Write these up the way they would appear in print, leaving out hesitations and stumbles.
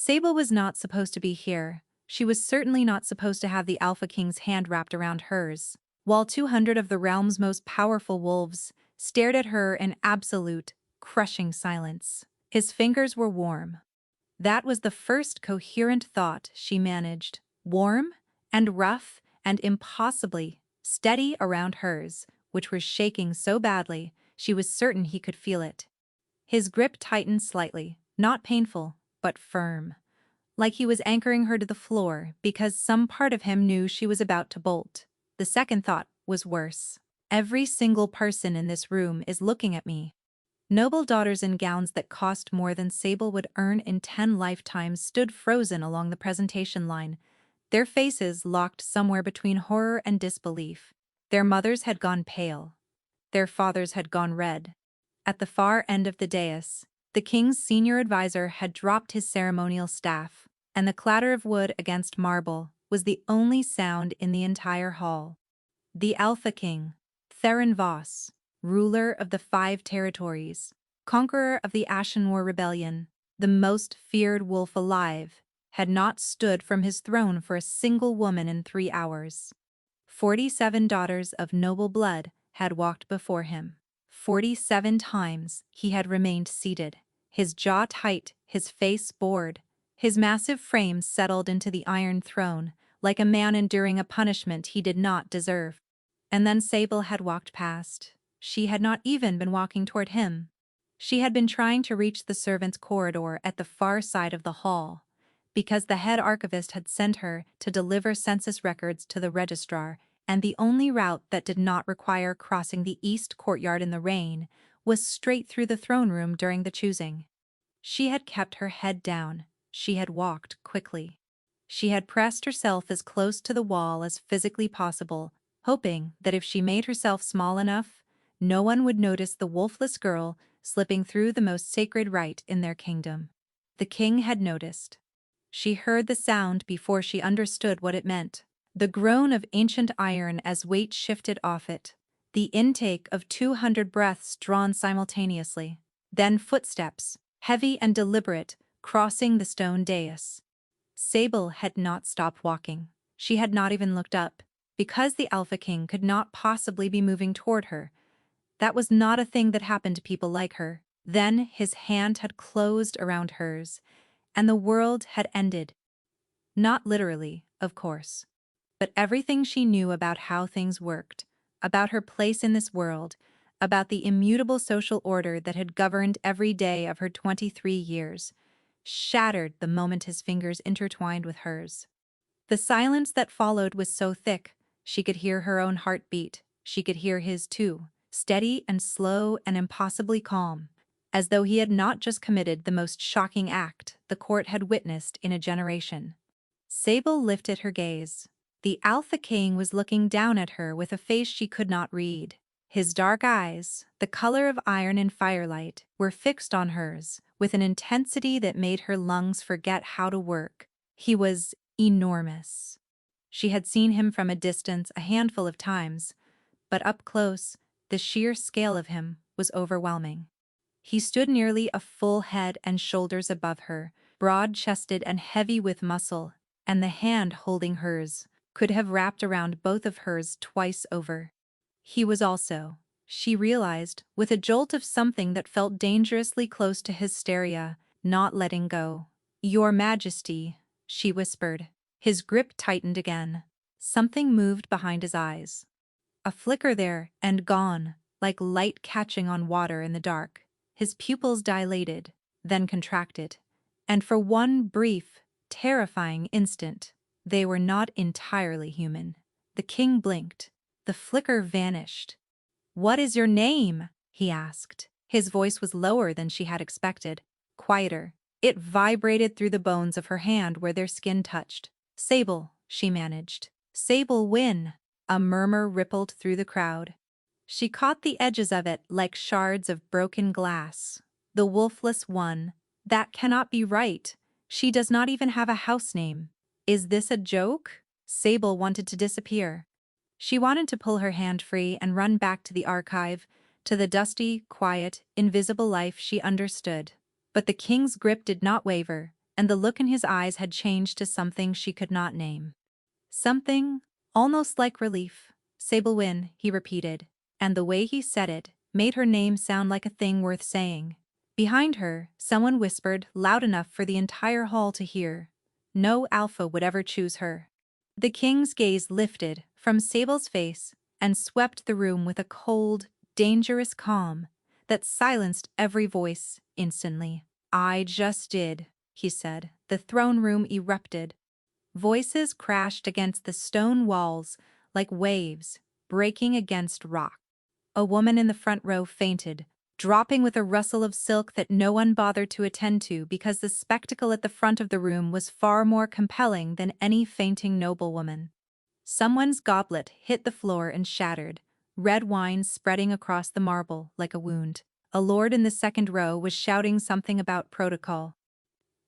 Sable was not supposed to be here. She was certainly not supposed to have the Alpha King's hand wrapped around hers, while 200 of the realm's most powerful wolves stared at her in absolute, crushing silence. His fingers were warm. That was the first coherent thought she managed. Warm and rough and impossibly steady around hers, which was shaking so badly she was certain he could feel it. His grip tightened slightly, not painful, but firm, like he was anchoring her to the floor because some part of him knew she was about to bolt. The second thought was worse. Every single person in this room is looking at me. Noble daughters in gowns that cost more than Sable would earn in 10 lifetimes stood frozen along the presentation line, their faces locked somewhere between horror and disbelief. Their mothers had gone pale. Their fathers had gone red. At the far end of the dais, the king's senior advisor had dropped his ceremonial staff, and the clatter of wood against marble was the only sound in the entire hall. The Alpha King, Theron Voss, ruler of the 5 territories, conqueror of the Ashen War Rebellion, the most feared wolf alive, had not stood from his throne for a single woman in 3 hours. 47 daughters of noble blood had walked before him. 47 times he had remained seated, his jaw tight, his face bored, his massive frame settled into the iron throne, like a man enduring a punishment he did not deserve. And then Sable had walked past. She had not even been walking toward him. She had been trying to reach the servants' corridor at the far side of the hall, because the head archivist had sent her to deliver census records to the registrar, and the only route that did not require crossing the east courtyard in the rain was straight through the throne room during the choosing. She had kept her head down. She had walked quickly. She had pressed herself as close to the wall as physically possible, hoping that if she made herself small enough, no one would notice the wolfless girl slipping through the most sacred rite in their kingdom. The king had noticed. She heard the sound before she understood what it meant. The groan of ancient iron as weight shifted off it. The intake of 200 breaths drawn simultaneously. Then footsteps, heavy and deliberate, crossing the stone dais. Sable had not stopped walking. She had not even looked up, because the Alpha King could not possibly be moving toward her. That was not a thing that happened to people like her. Then his hand had closed around hers, and the world had ended. Not literally, of course, but everything she knew about how things worked, about her place in this world, about the immutable social order that had governed every day of her 23 years, shattered the moment his fingers intertwined with hers. The silence that followed was so thick, she could hear her own heart beat. She could hear his too, steady and slow and impossibly calm, as though he had not just committed the most shocking act the court had witnessed in a generation. Sable lifted her gaze. The Alpha King was looking down at her with a face she could not read. His dark eyes, the color of iron in firelight, were fixed on hers with an intensity that made her lungs forget how to work. He was enormous. She had seen him from a distance a handful of times, but up close, the sheer scale of him was overwhelming. He stood nearly a full head and shoulders above her, broad-chested and heavy with muscle, and the hand holding hers could have wrapped around both of hers twice over. He was also, she realized, with a jolt of something that felt dangerously close to hysteria, not letting go. "Your Majesty," she whispered. His grip tightened again. Something moved behind his eyes. A flicker there and gone, like light catching on water in the dark. His pupils dilated, then contracted, and for one brief, terrifying instant, they were not entirely human. The king blinked. The flicker vanished. "What is your name?" he asked. His voice was lower than she had expected, quieter. It vibrated through the bones of her hand where their skin touched. "Sable," she managed. "Sable Wynn." A murmur rippled through the crowd. She caught the edges of it like shards of broken glass. "The wolfless one. That cannot be right. She does not even have a house name. Is this a joke?" Sable wanted to disappear. She wanted to pull her hand free and run back to the archive, to the dusty, quiet, invisible life she understood. But the king's grip did not waver. and the look in his eyes had changed to something she could not name. Something almost like relief. Sable Wynn, he repeated, and the way he said it made her name sound like a thing worth saying. Behind her, someone whispered loud enough for the entire hall to hear. No alpha would ever choose her. The king's gaze lifted from Sable's face and swept the room with a cold, dangerous calm that silenced every voice instantly. "I just did," he said. The throne room erupted. Voices crashed against the stone walls like waves breaking against rock. A woman in the front row fainted, dropping with a rustle of silk that no one bothered to attend to because the spectacle at the front of the room was far more compelling than any fainting noblewoman. Someone's goblet hit the floor and shattered, red wine spreading across the marble like a wound. A lord in the second row was shouting something about protocol.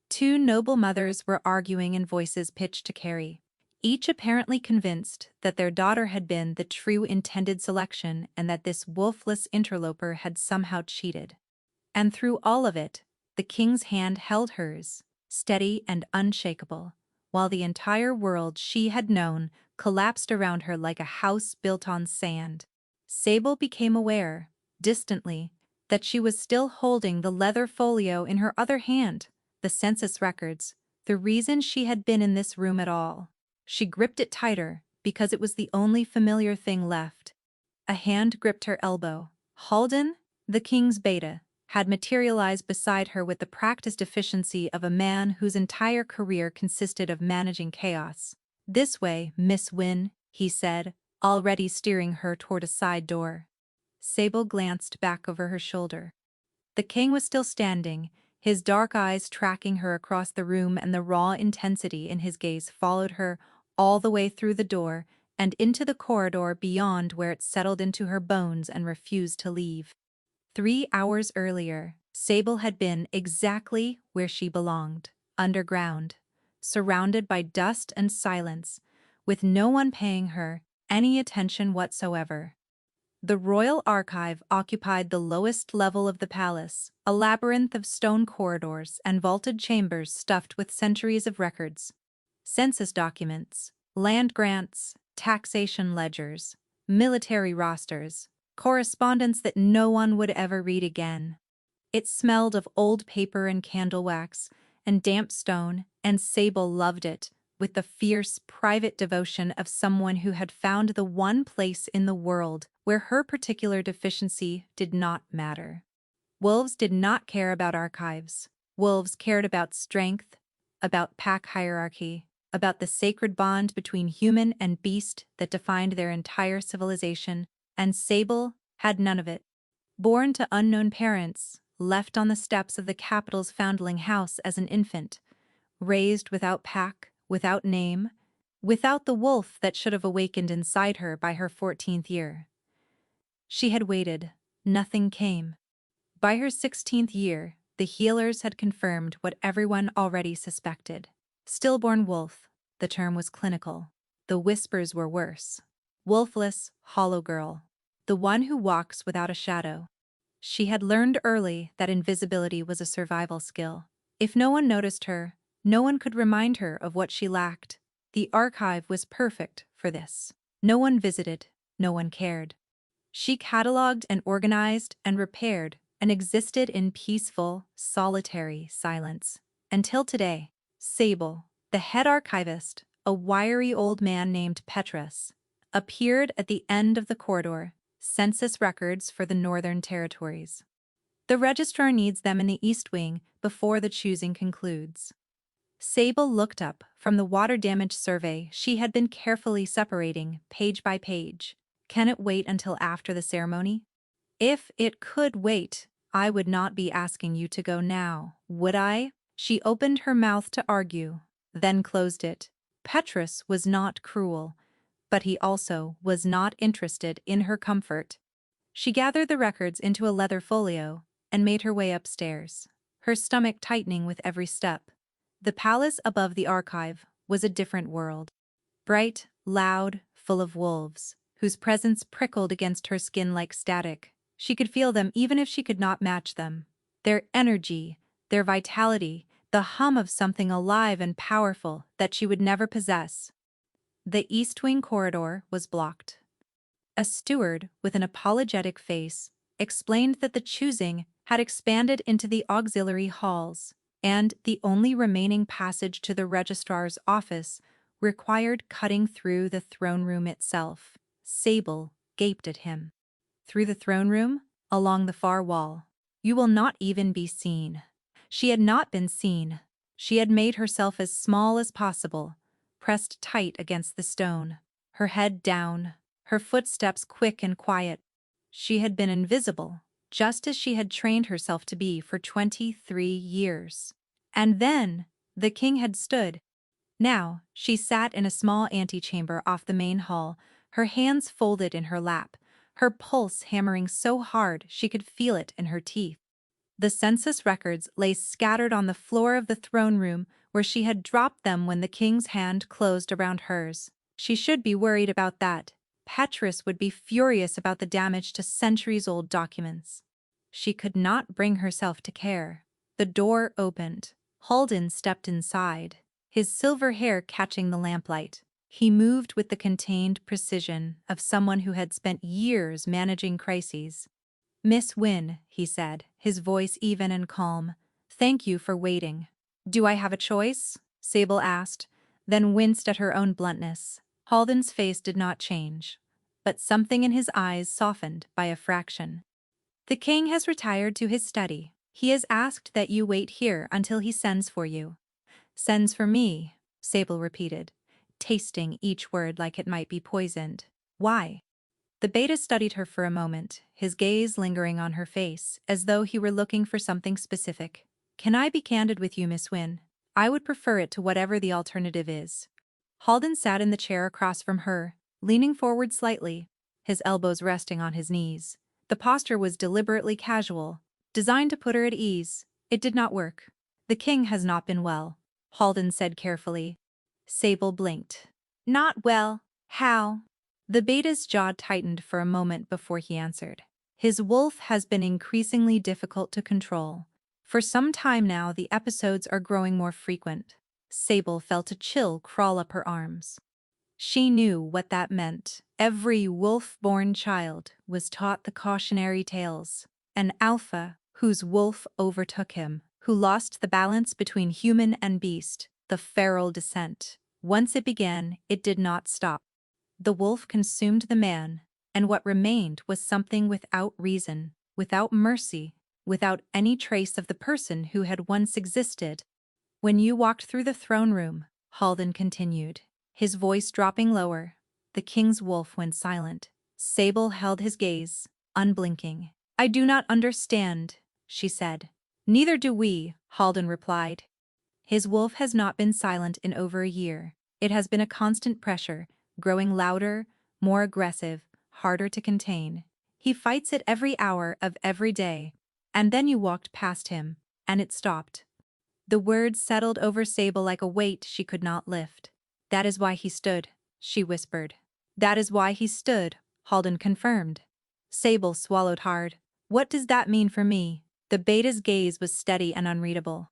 Two noble mothers were arguing in voices pitched to carry, each apparently convinced that their daughter had been the true intended selection and that this wolfless interloper had somehow cheated. And through all of it, the king's hand held hers, steady and unshakable, while the entire world she had known collapsed around her like a house built on sand. Sable became aware, distantly, that she was still holding the leather folio in her other hand, the census records, the reason she had been in this room at all. She gripped it tighter because it was the only familiar thing left. A hand gripped her elbow. Halden, the king's beta, had materialized beside her with the practiced efficiency of a man whose entire career consisted of managing chaos. "This way, Miss Wynne," he said, already steering her toward a side door. Sable glanced back over her shoulder. The king was still standing, his dark eyes tracking her across the room, and the raw intensity in his gaze followed her all the way through the door and into the corridor beyond, where it settled into her bones and refused to leave. 3 hours earlier, Sable had been exactly where she belonged, underground, surrounded by dust and silence, with no one paying her any attention whatsoever. The royal archive occupied the lowest level of the palace, a labyrinth of stone corridors and vaulted chambers stuffed with centuries of records. Census documents, land grants, taxation ledgers, military rosters, correspondence that no one would ever read again. It smelled of old paper and candle wax and damp stone, and Sable loved it with the fierce, private devotion of someone who had found the one place in the world where her particular deficiency did not matter. Wolves did not care about archives. Wolves cared about strength, about pack hierarchy, about the sacred bond between human and beast that defined their entire civilization, and Sable had none of it. Born to unknown parents, left on the steps of the capital's foundling house as an infant, raised without pack, without name, without the wolf that should have awakened inside her by her 14th year. She had waited. Nothing came. By her 16th year, the healers had confirmed what everyone already suspected. Stillborn wolf, the term was clinical. The whispers were worse. Wolfless, hollow girl. The one who walks without a shadow. She had learned early that invisibility was a survival skill. If no one noticed her, no one could remind her of what she lacked. The archive was perfect for this. No one visited, no one cared. She catalogued and organized and repaired and existed in peaceful, solitary silence. Until today, Sable, the head archivist, a wiry old man named Petrus, appeared at the end of the corridor, census records for the Northern Territories. The registrar needs them in the East Wing before the choosing concludes. Sable looked up from the water damage survey she had been carefully separating, page by page. Can it wait until after the ceremony? If it could wait, I would not be asking you to go now, would I? She opened her mouth to argue, then closed it. Petrus was not cruel, but he also was not interested in her comfort. She gathered the records into a leather folio and made her way upstairs, her stomach tightening with every step. The palace above the archive was a different world. Bright, loud, full of wolves, whose presence prickled against her skin like static. She could feel them even if she could not match them. Their energy, their vitality, the hum of something alive and powerful that she would never possess. The East Wing corridor was blocked. A steward, with an apologetic face, explained that the choosing had expanded into the auxiliary halls, and the only remaining passage to the registrar's office required cutting through the throne room itself. Sable gaped at him. Through the throne room, along the far wall. You will not even be seen. She had not been seen. She had made herself as small as possible, pressed tight against the stone, her head down, her footsteps quick and quiet. She had been invisible, just as she had trained herself to be for 23 years. And then, the king had stood. Now, she sat in a small antechamber off the main hall, her hands folded in her lap, her pulse hammering so hard she could feel it in her teeth. The census records lay scattered on the floor of the throne room where she had dropped them when the king's hand closed around hers. She should be worried about that. Petrus would be furious about the damage to centuries-old documents. She could not bring herself to care. The door opened. Halden stepped inside, his silver hair catching the lamplight. He moved with the contained precision of someone who had spent years managing crises. "Miss Wynne," he said, his voice even and calm, "thank you for waiting." "Do I have a choice?" Sable asked, then winced at her own bluntness. Halden's face did not change, but something in his eyes softened by a fraction. "The king has retired to his study. He has asked that you wait here until he sends for you." "Sends for me," Sable repeated, tasting each word like it might be poisoned. "Why?" The beta studied her for a moment, his gaze lingering on her face, as though he were looking for something specific. "Can I be candid with you, Miss Wynne? I would prefer it to whatever the alternative is." Halden sat in the chair across from her, leaning forward slightly, his elbows resting on his knees. The posture was deliberately casual, designed to put her at ease. It did not work. "The king has not been well," Halden said carefully. Sable blinked. "Not well? How?" The beta's jaw tightened for a moment before he answered. "His wolf has been increasingly difficult to control. For some time now, the episodes are growing more frequent." Sable felt a chill crawl up her arms. She knew what that meant. Every wolf-born child was taught the cautionary tales. An alpha whose wolf overtook him, who lost the balance between human and beast, the feral descent. Once it began, it did not stop. The wolf consumed the man, and what remained was something without reason, without mercy, without any trace of the person who had once existed. "When you walked through the throne room," Halden continued, his voice dropping lower, "the king's wolf went silent." Sable held his gaze, unblinking. "I do not understand," she said. "Neither do we," Halden replied. "His wolf has not been silent in over a year. It has been a constant pressure, growing louder, more aggressive, harder to contain. He fights it every hour of every day. And then you walked past him, and it stopped." The words settled over Sable like a weight she could not lift. "That is why he stood," she whispered. "That is why he stood," Halden confirmed. Sable swallowed hard. "What does that mean for me?" The beta's gaze was steady and unreadable.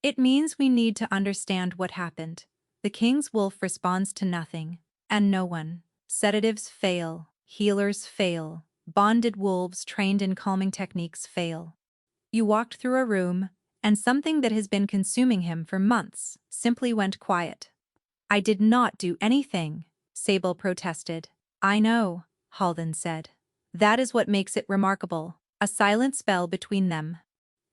"It means we need to understand what happened. The king's wolf responds to nothing, and no one. Sedatives fail, healers fail, bonded wolves trained in calming techniques fail. You walked through a room, and something that has been consuming him for months simply went quiet." "I did not do anything," Sable protested. "I know," Halden said. "That is what makes it remarkable." A silence fell between them.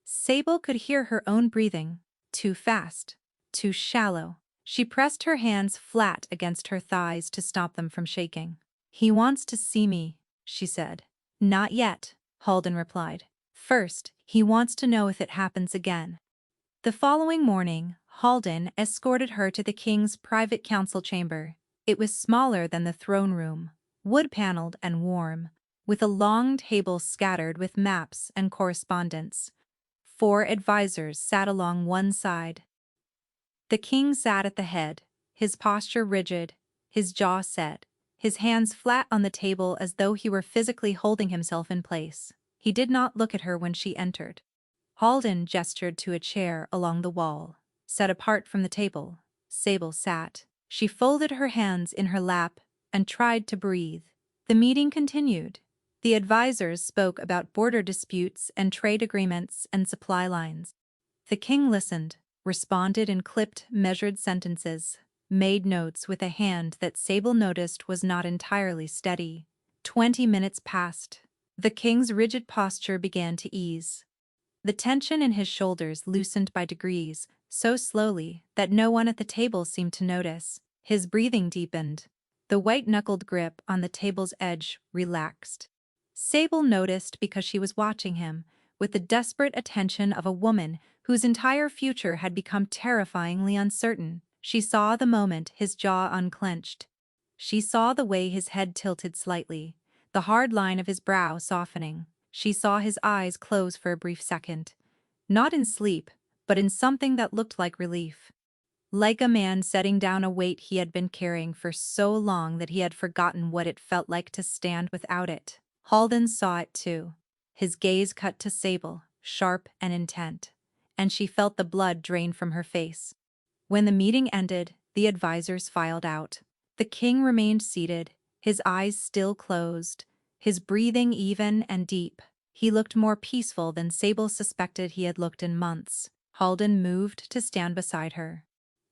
Sable could hear her own breathing. Too fast, too shallow. She pressed her hands flat against her thighs to stop them from shaking. "He wants to see me," she said. "Not yet," Halden replied. "First, he wants to know if it happens again." The following morning, Halden escorted her to the king's private council chamber. It was smaller than the throne room, wood-paneled and warm, with a long table scattered with maps and correspondence. 4 advisors sat along one side. The king sat at the head, his posture rigid, his jaw set, his hands flat on the table as though he were physically holding himself in place. He did not look at her when she entered. Halden gestured to a chair along the wall. set apart from the table, Sable sat. She folded her hands in her lap and tried to breathe. The meeting continued. The advisors spoke about border disputes and trade agreements and supply lines. The king listened, responded in clipped, measured sentences, made notes with a hand that Sable noticed was not entirely steady. 20 minutes passed. The king's rigid posture began to ease. The tension in his shoulders loosened by degrees, so slowly that no one at the table seemed to notice. His breathing deepened. The white-knuckled grip on the table's edge relaxed. Sable noticed because she was watching him, with the desperate attention of a woman whose entire future had become terrifyingly uncertain. She saw the moment his jaw unclenched. She saw the way his head tilted slightly, the hard line of his brow softening. She saw his eyes close for a brief second. Not in sleep, but in something that looked like relief. Like a man setting down a weight he had been carrying for so long that he had forgotten what it felt like to stand without it. Halden saw it too. His gaze cut to Sable, sharp and intent, and she felt the blood drain from her face. When the meeting ended, the advisors filed out. The king remained seated, his eyes still closed, his breathing even and deep. He looked more peaceful than Sable suspected he had looked in months. Halden moved to stand beside her.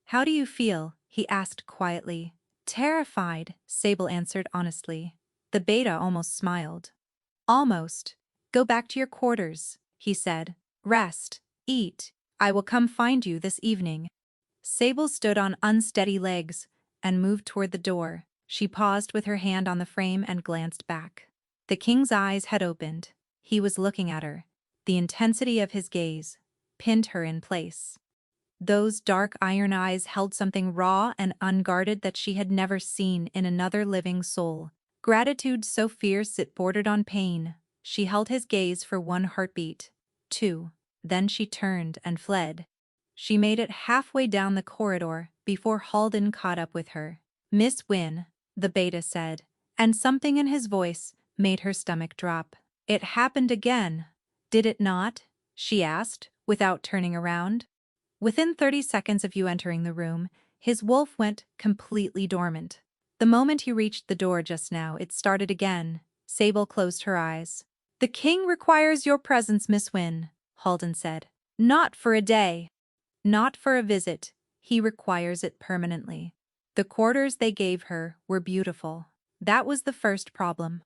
"How do you feel?" he asked quietly. "Terrified," Sable answered honestly. The beta almost smiled. "Almost. Go back to your quarters," he said. "Rest, eat. I will come find you this evening." Sable stood on unsteady legs and moved toward the door. She paused with her hand on the frame and glanced back. The king's eyes had opened. He was looking at her. The intensity of his gaze pinned her in place. Those dark iron eyes held something raw and unguarded that she had never seen in another living soul. Gratitude so fierce it bordered on pain. She held his gaze for one heartbeat, two. Then she turned and fled. She made it halfway down the corridor before Halden caught up with her. "Miss Wynne," the beta said, and something in his voice made her stomach drop. "It happened again, did it not?" she asked, without turning around. Within 30 seconds of you entering the room, his wolf went completely dormant. The moment he reached the door just now, it started again. Sable closed her eyes. "The king requires your presence, Miss Wynne," Halden said. "Not for a day. Not for a visit. He requires it permanently." The quarters they gave her were beautiful. That was the first problem.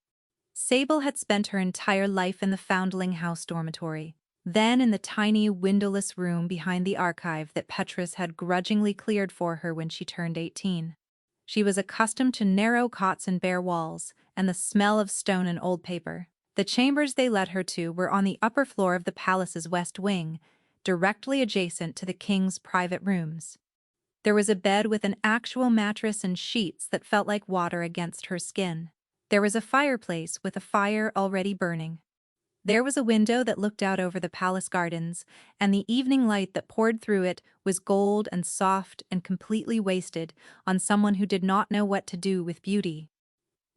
Sable had spent her entire life in the Foundling House dormitory, then in the tiny, windowless room behind the archive that Petrus had grudgingly cleared for her when she turned 18. She was accustomed to narrow cots and bare walls, and the smell of stone and old paper. The chambers they led her to were on the upper floor of the palace's west wing, directly adjacent to the king's private rooms. There was a bed with an actual mattress and sheets that felt like water against her skin. There was a fireplace with a fire already burning. There was a window that looked out over the palace gardens, and the evening light that poured through it was gold and soft and completely wasted on someone who did not know what to do with beauty.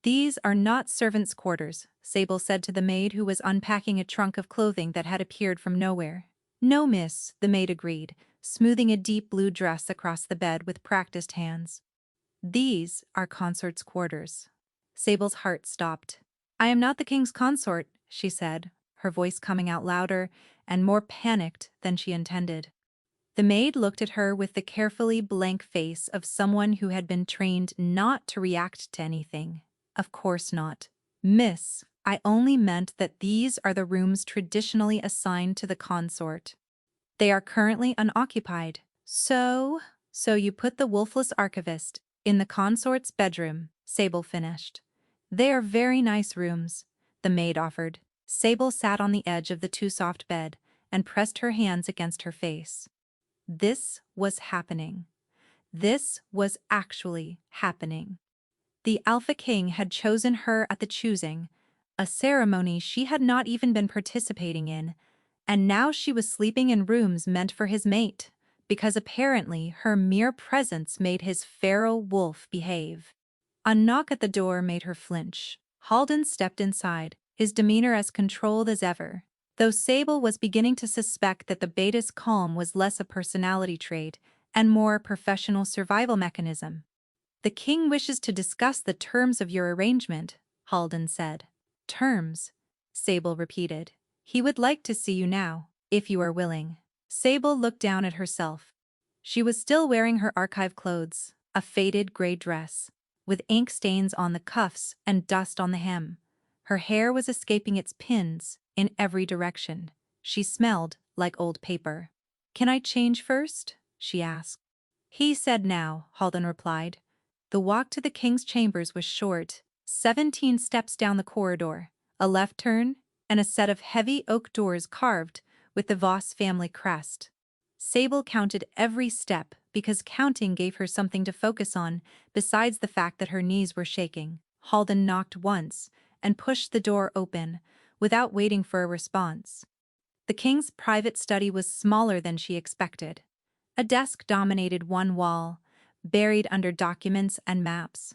"These are not servants' quarters," Sable said to the maid who was unpacking a trunk of clothing that had appeared from nowhere. "No, miss," the maid agreed, smoothing a deep blue dress across the bed with practiced hands. "These are consort's quarters." Sable's heart stopped. "I am not the king's consort," she said, her voice coming out louder and more panicked than she intended. The maid looked at her with the carefully blank face of someone who had been trained not to react to anything. "Of course not. Miss, I only meant that these are the rooms traditionally assigned to the consort. They are currently unoccupied. So you put the wolfless archivist in the consort's bedroom," Sable finished. "They are very nice rooms," the maid offered. Sable sat on the edge of the too-soft bed and pressed her hands against her face. This was happening. This was actually happening. The Alpha King had chosen her at the choosing, a ceremony she had not even been participating in, and now she was sleeping in rooms meant for his mate, because apparently her mere presence made his feral wolf behave. A knock at the door made her flinch. Halden stepped inside, his demeanor as controlled as ever. though Sable was beginning to suspect that the beta's calm was less a personality trait and more a professional survival mechanism. "The king wishes to discuss the terms of your arrangement," Halden said. "Terms?" Sable repeated. "He would like to see you now, if you are willing." Sable looked down at herself. She was still wearing her archive clothes, a faded gray dress, with ink stains on the cuffs and dust on the hem. Her hair was escaping its pins in every direction. She smelled like old paper. "Can I change first?" she asked. "He said now," Halden replied. The walk to the king's chambers was short, 17 steps down the corridor, a left turn, and a set of heavy oak doors carved with the Voss family crest. Sable counted every step because counting gave her something to focus on besides the fact that her knees were shaking. Halden knocked once and pushed the door open without waiting for a response. The king's private study was smaller than she expected. A desk dominated one wall, buried under documents and maps.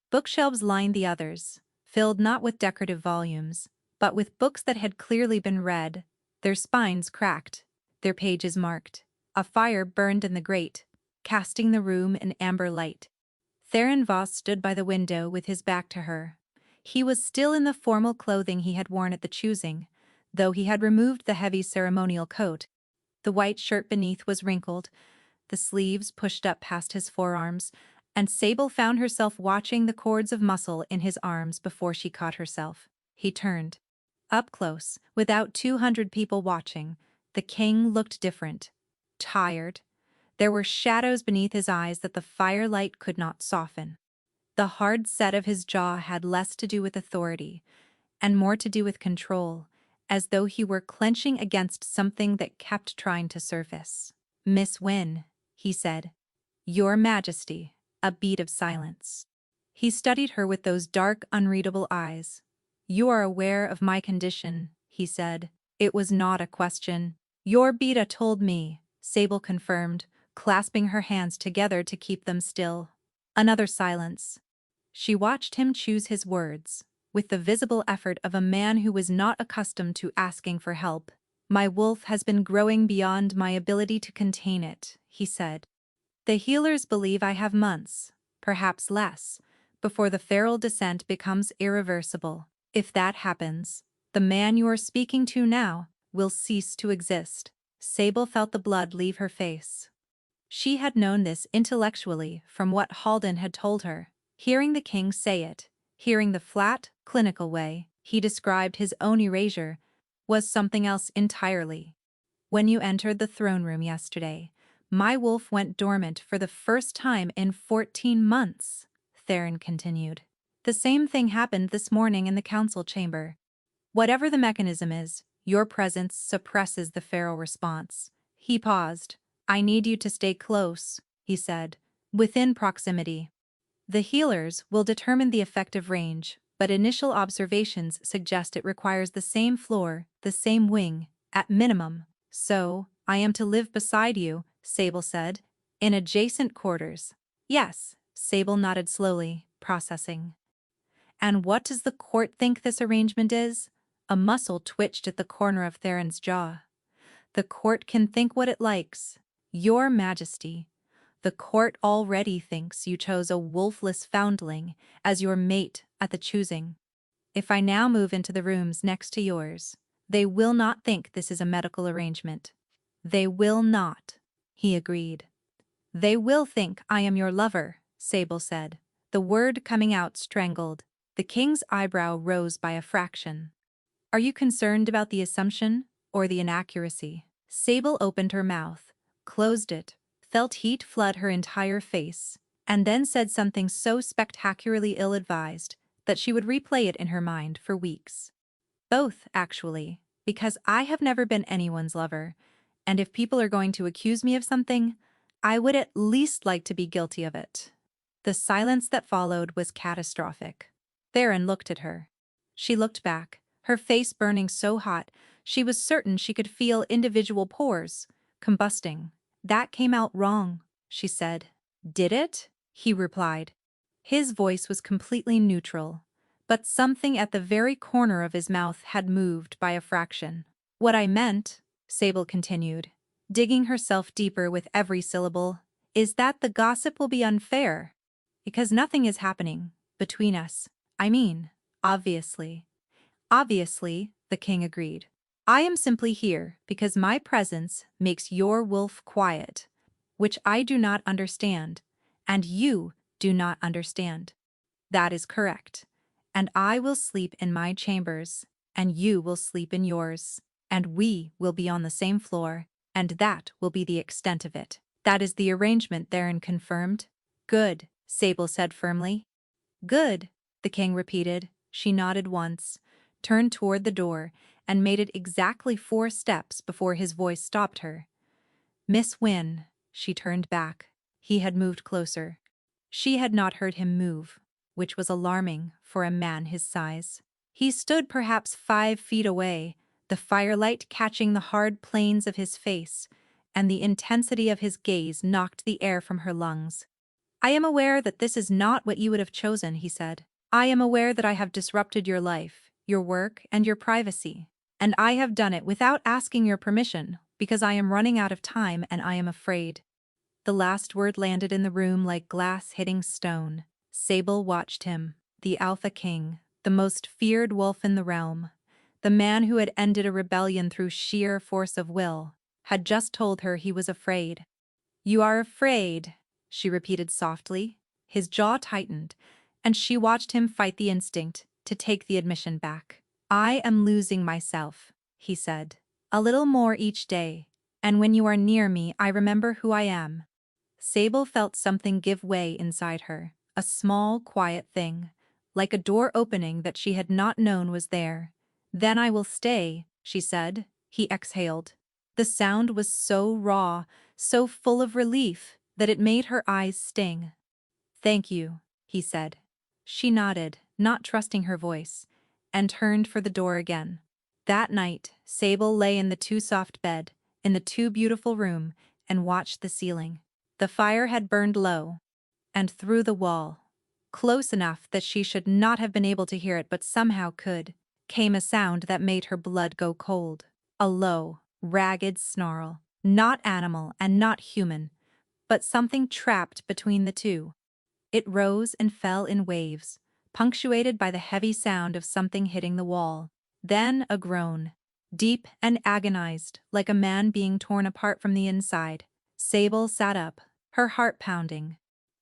Bookshelves lined the others, filled not with decorative volumes, but with books that had clearly been read, their spines cracked, their pages marked. A fire burned in the grate, casting the room in amber light. Theron Voss stood by the window with his back to her. He was still in the formal clothing he had worn at the choosing, though he had removed the heavy ceremonial coat. The white shirt beneath was wrinkled, the sleeves pushed up past his forearms, and Sable found herself watching the cords of muscle in his arms before she caught herself. He turned. Up close, without 200 people watching, the king looked different. Tired. There were shadows beneath his eyes that the firelight could not soften. The hard set of his jaw had less to do with authority, and more to do with control, as though he were clenching against something that kept trying to surface. "Miss Wynne," he said. "Your Majesty." A beat of silence. He studied her with those dark, unreadable eyes. "You are aware of my condition," he said. It was not a question. "Your beta told me," Sable confirmed, clasping her hands together to keep them still. Another silence. She watched him choose his words, with the visible effort of a man who was not accustomed to asking for help. "My wolf has been growing beyond my ability to contain it," he said. "The healers believe I have months, perhaps less, before the feral descent becomes irreversible. If that happens, the man you are speaking to now will cease to exist." Sable felt the blood leave her face. She had known this intellectually from what Halden had told her. Hearing the king say it, hearing the flat, clinical way he described his own erasure, was something else entirely. "When you entered the throne room yesterday, my wolf went dormant for the first time in 14 months, Theron continued. "The same thing happened this morning in the council chamber. Whatever the mechanism is, your presence suppresses the feral response." He paused. "I need you to stay close," he said, "within proximity. The healers will determine the effective range, but initial observations suggest it requires the same floor, the same wing, at minimum. So, I am to live beside you," Sable said, "in adjacent quarters." "Yes," Sable nodded slowly, processing. "And what does the court think this arrangement is?" A muscle twitched at the corner of Theron's jaw. "The court can think what it likes. Your Majesty, the court already thinks you chose a wolfless foundling as your mate at the choosing. If I now move into the rooms next to yours, they will not think this is a medical arrangement." "They will not," he agreed. "They will think I am your lover," Sable said, the word coming out strangled. The king's eyebrow rose by a fraction. "Are you concerned about the assumption or the inaccuracy?" Sable opened her mouth, closed it, felt heat flood her entire face, and then said something so spectacularly ill-advised that she would replay it in her mind for weeks. "Both, actually, because I have never been anyone's lover, and if people are going to accuse me of something, I would at least like to be guilty of it." The silence that followed was catastrophic. Theron looked at her. She looked back, her face burning so hot she was certain she could feel individual pores combusting. "That came out wrong," she said. "Did it?" he replied. His voice was completely neutral, but something at the very corner of his mouth had moved by a fraction. What I meant, Sable continued, digging herself deeper with every syllable, is that the gossip will be unfair. Because nothing is happening between us. I mean, obviously. Obviously, the king agreed. I am simply here because my presence makes your wolf quiet, which I do not understand, and you do not understand. That is correct. And I will sleep in my chambers, and you will sleep in yours, and we will be on the same floor, and that will be the extent of it. That is the arrangement, Theron confirmed. Good, Sable said firmly. Good, the king repeated. She nodded once, turned toward the door, and made it exactly 4 steps before his voice stopped her. Miss Wynne, she turned back. He had moved closer. She had not heard him move, which was alarming for a man his size. He stood perhaps 5 feet away, the firelight catching the hard planes of his face, and the intensity of his gaze knocked the air from her lungs. I am aware that this is not what you would have chosen, he said. I am aware that I have disrupted your life, your work, and your privacy. And I have done it without asking your permission, because I am running out of time and I am afraid. The last word landed in the room like glass hitting stone. Sable watched him, the Alpha King, the most feared wolf in the realm. The man who had ended a rebellion through sheer force of will, had just told her he was afraid. You are afraid, she repeated softly. His jaw tightened, and she watched him fight the instinct to take the admission back. I am losing myself, he said. A little more each day, and when you are near me I remember who I am. Sable felt something give way inside her, a small, quiet thing, like a door opening that she had not known was there. Then I will stay, she said. He exhaled. The sound was so raw, so full of relief, that it made her eyes sting. Thank you, he said. She nodded, not trusting her voice, and turned for the door again. That night, Sable lay in the too soft bed, in the too beautiful room, and watched the ceiling. The fire had burned low, and through the wall, close enough that she should not have been able to hear it but somehow could, came a sound that made her blood go cold. A low, ragged snarl, not animal and not human, but something trapped between the two. It rose and fell in waves, punctuated by the heavy sound of something hitting the wall. Then a groan, deep and agonized, like a man being torn apart from the inside. Sable sat up, her heart pounding.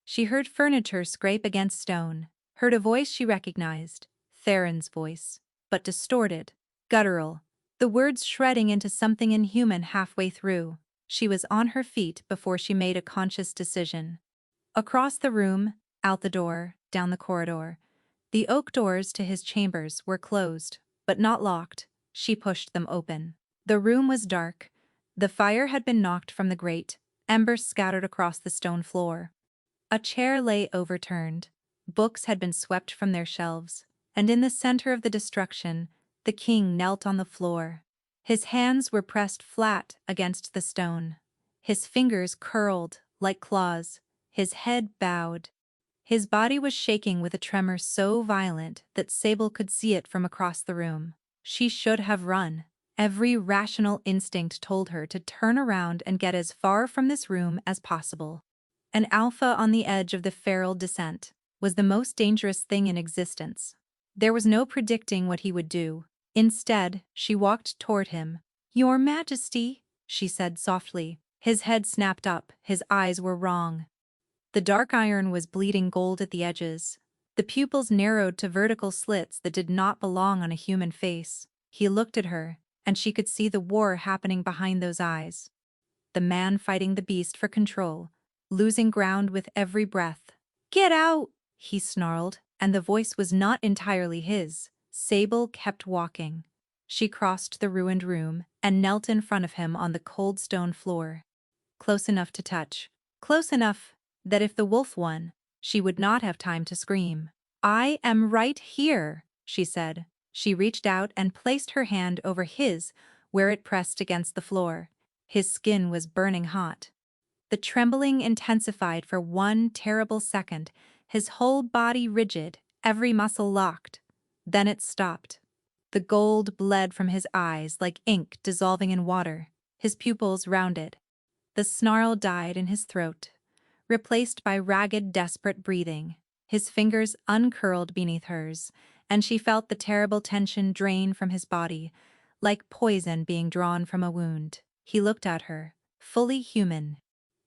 She heard furniture scrape against stone, heard a voice she recognized, Theron's voice, but distorted, guttural, the words shredding into something inhuman halfway through. She was on her feet before she made a conscious decision. Across the room, out the door, down the corridor. The oak doors to his chambers were closed, but not locked. She pushed them open. The room was dark. The fire had been knocked from the grate, embers scattered across the stone floor. A chair lay overturned. Books had been swept from their shelves, and in the center of the destruction, the king knelt on the floor. His hands were pressed flat against the stone. His fingers curled like claws, his head bowed. His body was shaking with a tremor so violent that Sable could see it from across the room. She should have run. Every rational instinct told her to turn around and get as far from this room as possible. An alpha on the edge of the feral descent was the most dangerous thing in existence. There was no predicting what he would do. Instead, she walked toward him. "Your Majesty," she said softly. His head snapped up, his eyes were wrong. The dark iron was bleeding gold at the edges. The pupils narrowed to vertical slits that did not belong on a human face. He looked at her, and she could see the war happening behind those eyes. The man fighting the beast for control, losing ground with every breath. "Get out!" he snarled, and the voice was not entirely his. Sable kept walking. She crossed the ruined room and knelt in front of him on the cold stone floor. Close enough to touch. Close enough that if the wolf won, she would not have time to scream. "I am right here," she said. She reached out and placed her hand over his where it pressed against the floor. His skin was burning hot. The trembling intensified for one terrible second, his whole body rigid, every muscle locked. Then it stopped. The gold bled from his eyes like ink dissolving in water. His pupils rounded. The snarl died in his throat, replaced by ragged, desperate breathing. His fingers uncurled beneath hers, and she felt the terrible tension drain from his body, like poison being drawn from a wound. He looked at her, fully human,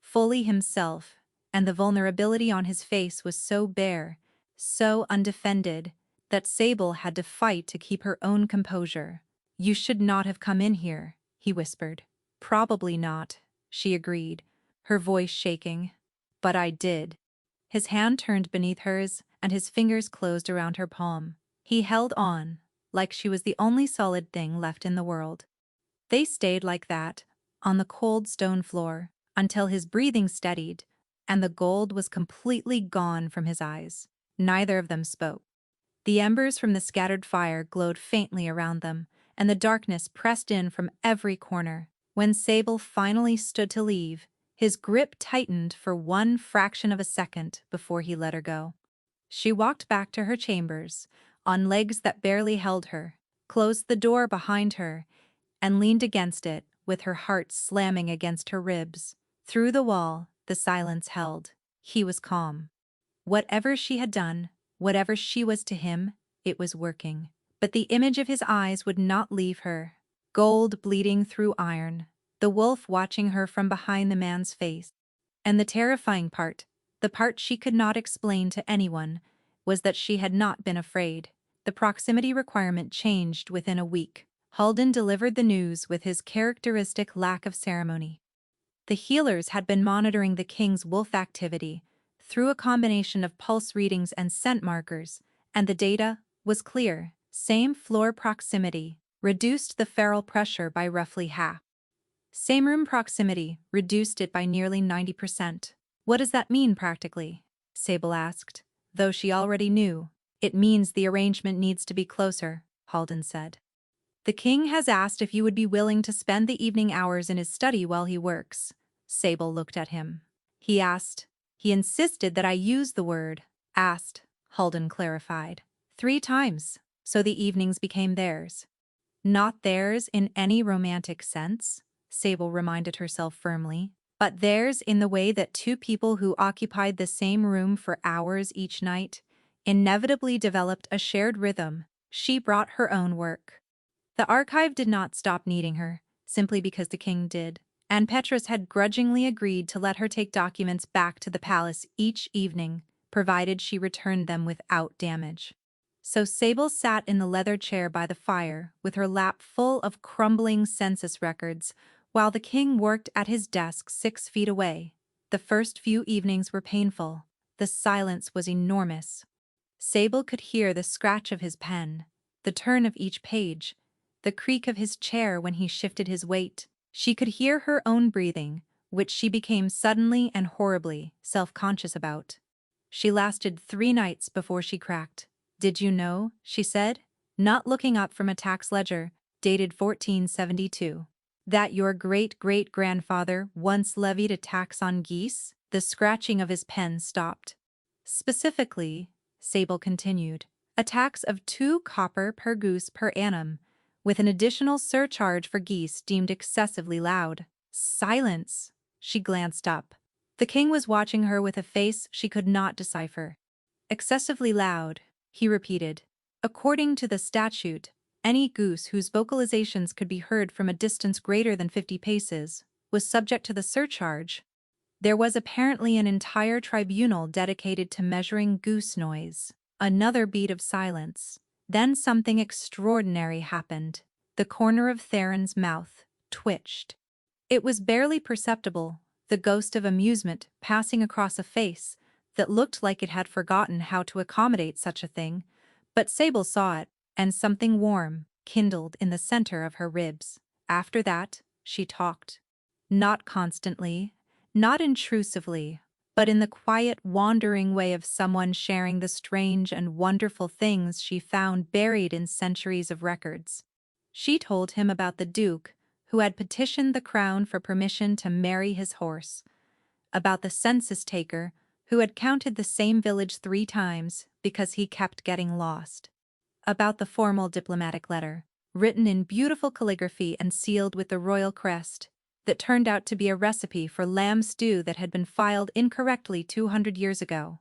fully himself, and the vulnerability on his face was so bare, so undefended, that Sable had to fight to keep her own composure. "You should not have come in here," he whispered. "Probably not," she agreed, her voice shaking. "But I did." His hand turned beneath hers, and his fingers closed around her palm. He held on, like she was the only solid thing left in the world. They stayed like that, on the cold stone floor, until his breathing steadied, and the gold was completely gone from his eyes. Neither of them spoke. The embers from the scattered fire glowed faintly around them, and the darkness pressed in from every corner. When Sable finally stood to leave, his grip tightened for one fraction of a second before he let her go. She walked back to her chambers, on legs that barely held her, closed the door behind her, and leaned against it, with her heart slamming against her ribs. Through the wall, the silence held. He was calm. Whatever she had done, whatever she was to him, it was working. But the image of his eyes would not leave her. Gold bleeding through iron, the wolf watching her from behind the man's face. And the terrifying part, the part she could not explain to anyone, was that she had not been afraid. The proximity requirement changed within a week. Halden delivered the news with his characteristic lack of ceremony. The healers had been monitoring the king's wolf activity through a combination of pulse readings and scent markers, and the data was clear. Same floor proximity reduced the feral pressure by roughly half. Same room proximity reduced it by nearly 90%. "What does that mean practically?" Sable asked, though she already knew. "It means the arrangement needs to be closer," Halden said. "The king has asked if you would be willing to spend the evening hours in his study while he works." Sable looked at him. He insisted that I use the word asked," Halden clarified. "3 times, so the evenings became theirs." "Not theirs in any romantic sense," Sable reminded herself firmly, "but theirs in the way that two people who occupied the same room for hours each night inevitably developed a shared rhythm. She brought her own work. The archive did not stop needing her, simply because the king did, and Petrus had grudgingly agreed to let her take documents back to the palace each evening, provided she returned them without damage. So Sable sat in the leather chair by the fire, with her lap full of crumbling census records, while the king worked at his desk 6 feet away. The first few evenings were painful. The silence was enormous. Sable could hear the scratch of his pen, the turn of each page, the creak of his chair when he shifted his weight. She could hear her own breathing, which she became suddenly and horribly self-conscious about. She lasted 3 nights before she cracked. "Did you know," she said, not looking up from a tax ledger, dated 1472, "that your great-great-grandfather once levied a tax on geese?" The scratching of his pen stopped. "Specifically," Sable continued, "a tax of 2 copper per goose per annum, with an additional surcharge for geese deemed excessively loud." "Silence!" She glanced up. The king was watching her with a face she could not decipher. "Excessively loud," he repeated. "According to the statute, any goose whose vocalizations could be heard from a distance greater than 50 paces was subject to the surcharge." There was apparently an entire tribunal dedicated to measuring goose noise. Another beat of silence. Then something extraordinary happened. The corner of Theron's mouth twitched. It was barely perceptible, the ghost of amusement passing across a face that looked like it had forgotten how to accommodate such a thing, but Sable saw it, and something warm kindled in the center of her ribs. After that, she talked. Not constantly, not intrusively, but in the quiet, wandering way of someone sharing the strange and wonderful things she found buried in centuries of records. She told him about the Duke, who had petitioned the crown for permission to marry his horse, about the census taker, who had counted the same village 3 times because he kept getting lost, about the formal diplomatic letter, written in beautiful calligraphy and sealed with the royal crest, that turned out to be a recipe for lamb stew that had been filed incorrectly 200 years ago.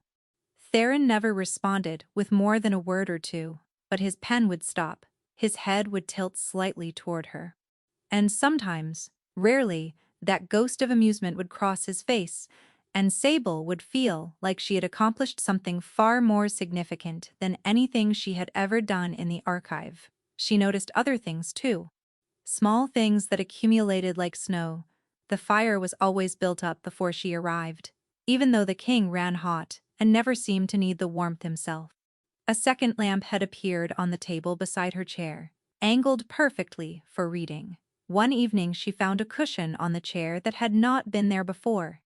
Theron never responded with more than a word or two, but his pen would stop, his head would tilt slightly toward her. And sometimes, rarely, that ghost of amusement would cross his face, and Sable would feel like she had accomplished something far more significant than anything she had ever done in the archive. She noticed other things, too. Small things that accumulated like snow. The fire was always built up before she arrived, even though the king ran hot and never seemed to need the warmth himself. A second lamp had appeared on the table beside her chair, angled perfectly for reading. One evening she found a cushion on the chair that had not been there before.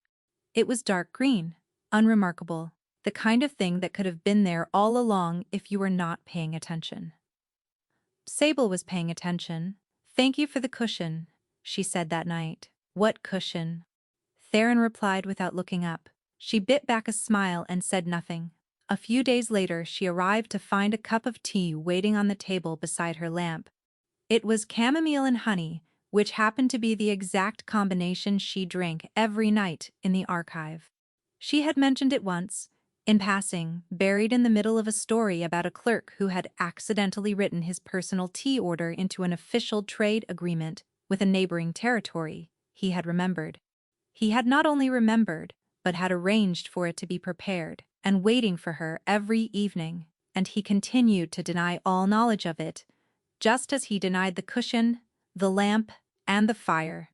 It was dark green, unremarkable, the kind of thing that could have been there all along if you were not paying attention. Sable was paying attention. "Thank you for the cushion," she said that night. "What cushion?" Theron replied without looking up. She bit back a smile and said nothing. A few days later she arrived to find a cup of tea waiting on the table beside her lamp. It was chamomile and honey, which happened to be the exact combination she drank every night in the archive. She had mentioned it once, in passing, buried in the middle of a story about a clerk who had accidentally written his personal tea order into an official trade agreement with a neighboring territory. He had remembered. He had not only remembered, but had arranged for it to be prepared and waiting for her every evening, and he continued to deny all knowledge of it, just as he denied the cushion, the lamp, and the fire.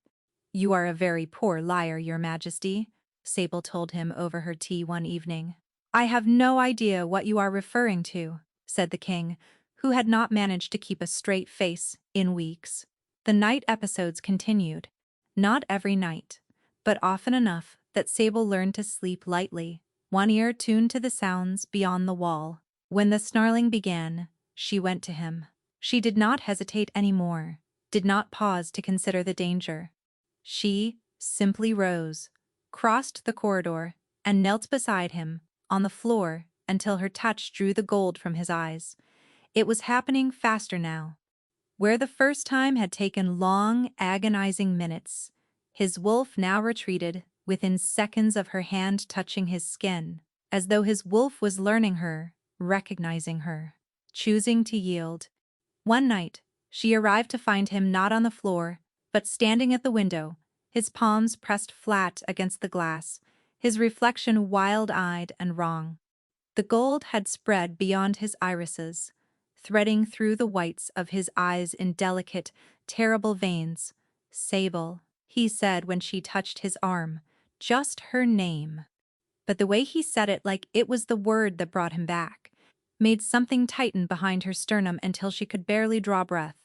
"You are a very poor liar, Your Majesty," Sable told him over her tea one evening. "I have no idea what you are referring to," said the king, who had not managed to keep a straight face in weeks. The night episodes continued. Not every night, but often enough that Sable learned to sleep lightly, one ear tuned to the sounds beyond the wall. When the snarling began, she went to him. She did not hesitate anymore, did not pause to consider the danger. She simply rose, crossed the corridor, and knelt beside him, on the floor, until her touch drew the gold from his eyes. It was happening faster now. Where the first time had taken long, agonizing minutes, his wolf now retreated within seconds of her hand touching his skin, as though his wolf was learning her, recognizing her, choosing to yield. One night, she arrived to find him not on the floor, but standing at the window, his palms pressed flat against the glass, his reflection wild-eyed and wrong. The gold had spread beyond his irises, threading through the whites of his eyes in delicate, terrible veins. "Sable," he said when she touched his arm, just her name. But the way he said it, like it was the word that brought him back, made something tighten behind her sternum until she could barely draw breath.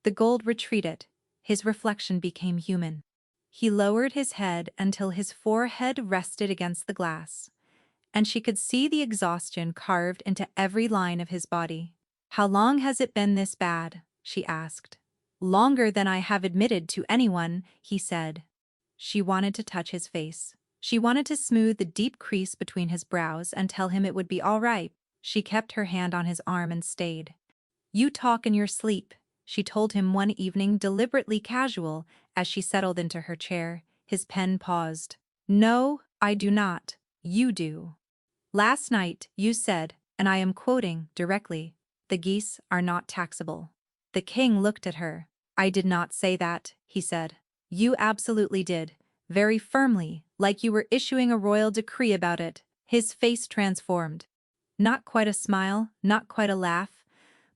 The gold retreated. His reflection became human. He lowered his head until his forehead rested against the glass, and she could see the exhaustion carved into every line of his body. "How long has it been this bad?" she asked. "Longer than I have admitted to anyone," he said. She wanted to touch his face. She wanted to smooth the deep crease between his brows and tell him it would be all right. She kept her hand on his arm and stayed. "You talk in your sleep," she told him one evening, deliberately casual, as she settled into her chair. His pen paused. "No, I do not. You do. Last night you said, and I am quoting directly, 'The geese are not taxable.'" The king looked at her. "I did not say that," he said. "You absolutely did, very firmly, like you were issuing a royal decree about it." His face transformed. Not quite a smile, not quite a laugh,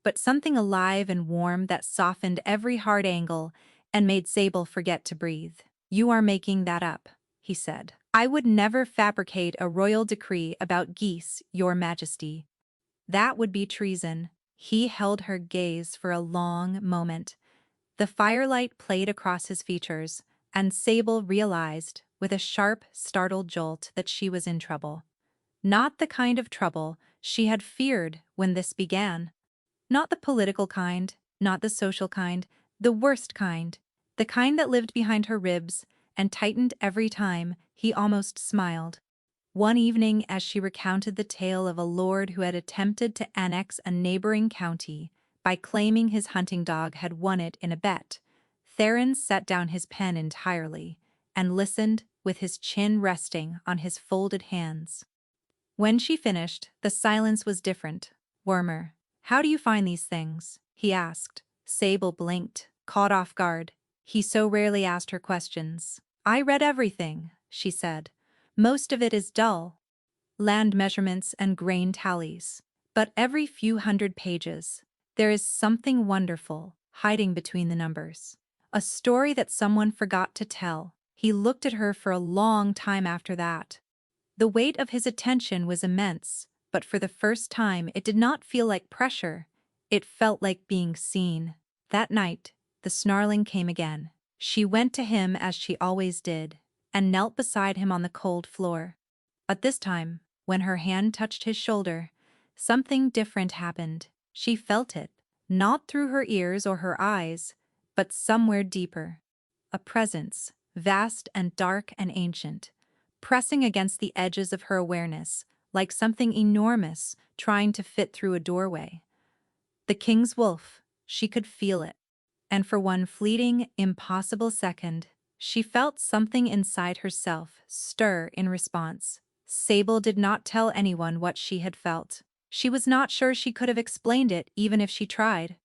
but something alive and warm that softened every hard angle and made Sable forget to breathe. "You are making that up," he said. "I would never fabricate a royal decree about geese, Your Majesty. That would be treason." He held her gaze for a long moment. The firelight played across his features, and Sable realized, with a sharp, startled jolt, that she was in trouble. Not the kind of trouble she had feared when this began. Not the political kind, not the social kind, the worst kind, the kind that lived behind her ribs and tightened every time he almost smiled. One evening, as she recounted the tale of a lord who had attempted to annex a neighboring county by claiming his hunting dog had won it in a bet, Theron set down his pen entirely and listened with his chin resting on his folded hands. When she finished, the silence was different, warmer. "How do you find these things?" he asked. Sable blinked, caught off guard. He so rarely asked her questions. "I read everything," she said. "Most of it is dull. Land measurements and grain tallies. But every few hundred pages, there is something wonderful hiding between the numbers. A story that someone forgot to tell." He looked at her for a long time after that. The weight of his attention was immense, but for the first time it did not feel like pressure. It felt like being seen. That night, the snarling came again. She went to him as she always did, and knelt beside him on the cold floor. But this time, when her hand touched his shoulder, something different happened. She felt it, not through her ears or her eyes, but somewhere deeper. A presence, vast and dark and ancient, pressing against the edges of her awareness, like something enormous trying to fit through a doorway. The king's wolf, she could feel it. And for one fleeting, impossible second, she felt something inside herself stir in response. Sable did not tell anyone what she had felt. She was not sure she could have explained it even if she tried.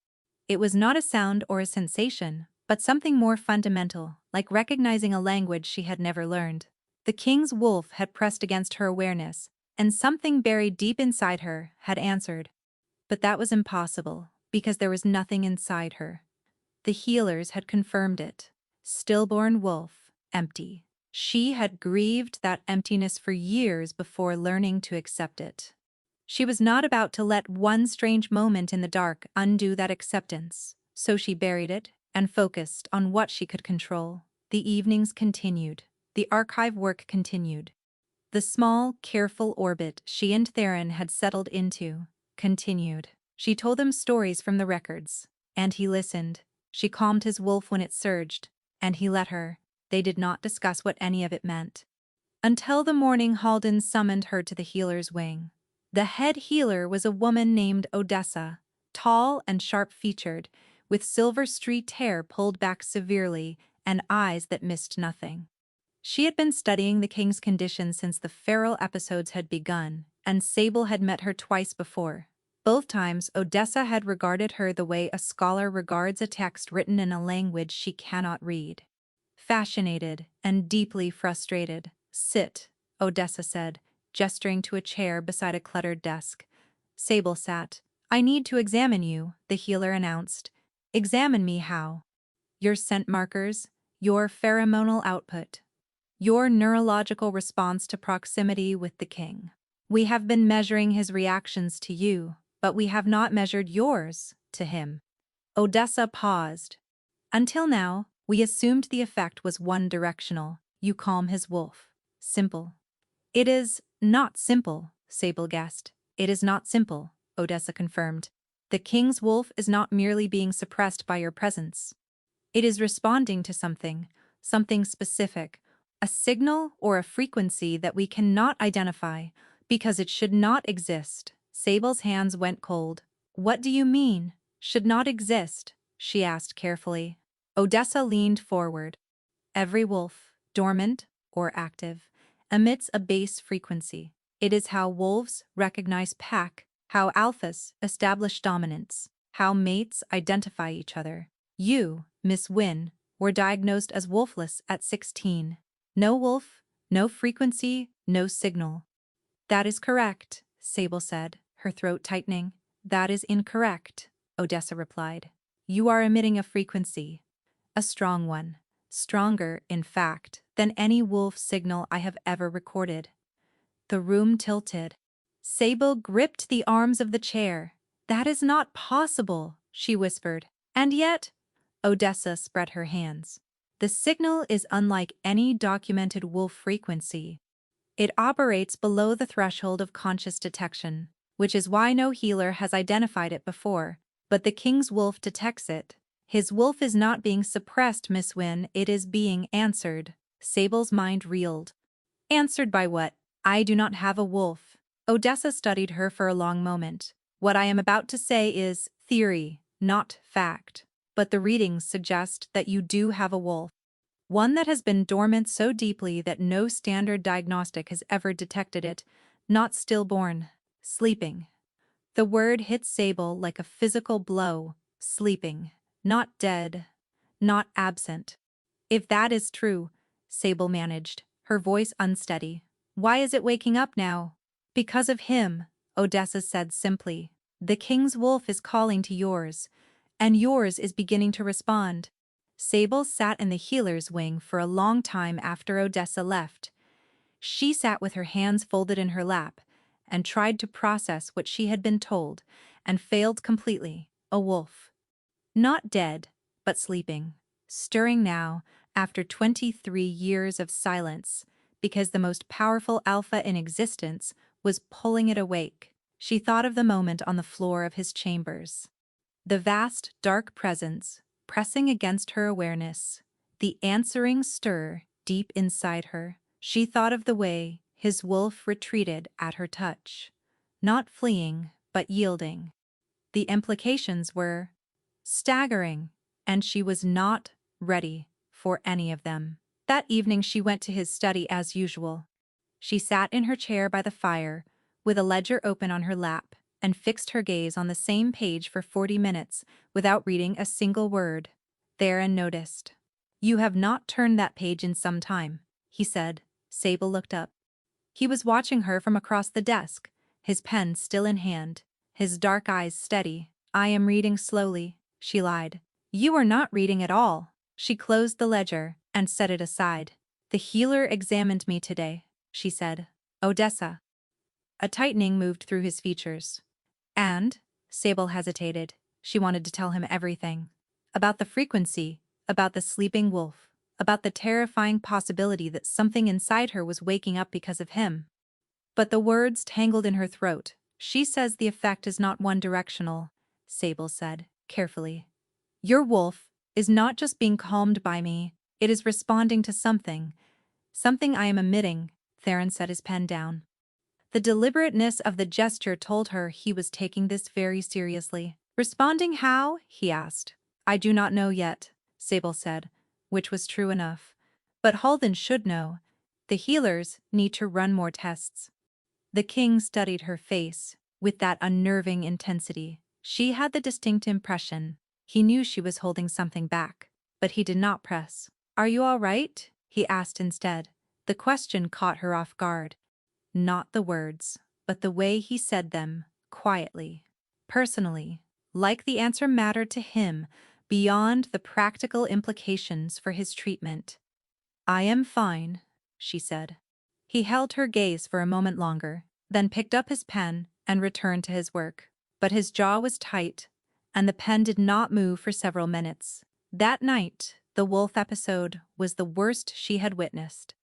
It was not a sound or a sensation, but something more fundamental, like recognizing a language she had never learned. The king's wolf had pressed against her awareness, and something buried deep inside her had answered. But that was impossible, because there was nothing inside her. The healers had confirmed it. Stillborn wolf, empty. She had grieved that emptiness for years before learning to accept it. She was not about to let one strange moment in the dark undo that acceptance, so she buried it and focused on what she could control. The evenings continued. The archive work continued. The small, careful orbit she and Theron had settled into continued. She told him stories from the records, and he listened. She calmed his wolf when it surged, and he let her. They did not discuss what any of it meant. Until the morning Halden summoned her to the healer's wing. The head healer was a woman named Odessa, tall and sharp-featured, with silver-streaked hair pulled back severely and eyes that missed nothing. She had been studying the king's condition since the feral episodes had begun, and Sable had met her twice before. Both times, Odessa had regarded her the way a scholar regards a text written in a language she cannot read. Fascinated and deeply frustrated. "Sit," Odessa said, gesturing to a chair beside a cluttered desk. Sable sat. "I need to examine you," the healer announced. "Examine me how?" "Your scent markers, your pheromonal output, your neurological response to proximity with the king. We have been measuring his reactions to you, but we have not measured yours to him." Odessa paused. "Until now, we assumed the effect was one-directional. You calm his wolf. Simple." "It is not simple," Sable guessed. "It is not simple," Odessa confirmed. "The king's wolf is not merely being suppressed by your presence. It is responding to something specific, a signal or a frequency that we cannot identify, because it should not exist." Sable's hands went cold. "What do you mean, should not exist?" she asked carefully. Odessa leaned forward. "Every wolf, dormant or active, emits a base frequency. It is how wolves recognize pack, how alphas establish dominance, how mates identify each other. You, Miss Wynne, were diagnosed as wolfless at 16. No wolf, no frequency, no signal." "That is correct," Sable said, her throat tightening. "That is incorrect," Odessa replied. "You are emitting a frequency. A strong one. Stronger, in fact, than any wolf signal I have ever recorded." The room tilted. Sable gripped the arms of the chair. "That is not possible," she whispered. "And yet—" Odessa spread her hands. "The signal is unlike any documented wolf frequency. It operates below the threshold of conscious detection, which is why no healer has identified it before, but the king's wolf detects it. His wolf is not being suppressed, Miss Wynne, it is being answered." Sable's mind reeled. "Answered by what?" I do not have a wolf. Odessa studied her for a long moment. What I am about to say is theory, not fact. But the readings suggest that you do have a wolf. One that has been dormant so deeply that no standard diagnostic has ever detected it, not stillborn, sleeping. The word hit Sable like a physical blow, sleeping, not dead, not absent. If that is true, Sable managed, her voice unsteady. Why is it waking up now? Because of him, Odessa said simply. The king's wolf is calling to yours, and yours is beginning to respond. Sable sat in the healer's wing for a long time after Odessa left. She sat with her hands folded in her lap and tried to process what she had been told, and failed completely. A wolf. Not dead, but sleeping. Stirring now, after 23 years of silence, because the most powerful alpha in existence was pulling it awake. She thought of the moment on the floor of his chambers. The vast, dark presence, pressing against her awareness. The answering stir deep inside her. She thought of the way his wolf retreated at her touch. Not fleeing, but yielding. The implications were staggering, and she was not ready for any of them. That evening she went to his study as usual. She sat in her chair by the fire, with a ledger open on her lap, and fixed her gaze on the same page for 40 minutes without reading a single word. Theron noticed. You have not turned that page in some time, he said. Sable looked up. He was watching her from across the desk, his pen still in hand, his dark eyes steady. I am reading slowly, she lied. You are not reading at all. She closed the ledger and set it aside. The healer examined me today, she said. Odessa. A tightening moved through his features. And, Sable hesitated, she wanted to tell him everything. About the frequency, about the sleeping wolf, about the terrifying possibility that something inside her was waking up because of him. But the words tangled in her throat. She says the effect is not one-directional, Sable said, carefully. Your wolf is not just being calmed by me, it is responding to something. Something I am emitting, Theron set his pen down. The deliberateness of the gesture told her he was taking this very seriously. Responding how? He asked. I do not know yet, Sable said, which was true enough. But Halden should know. The healers need to run more tests. The king studied her face with that unnerving intensity. She had the distinct impression. He knew she was holding something back, but he did not press. Are you all right? He asked instead. The question caught her off guard. Not the words, but the way he said them, quietly, personally, like the answer mattered to him beyond the practical implications for his treatment. I am fine, she said. He held her gaze for a moment longer, then picked up his pen and returned to his work. But his jaw was tight, and the pen did not move for several minutes. That night, the wolf episode was the worst she had witnessed.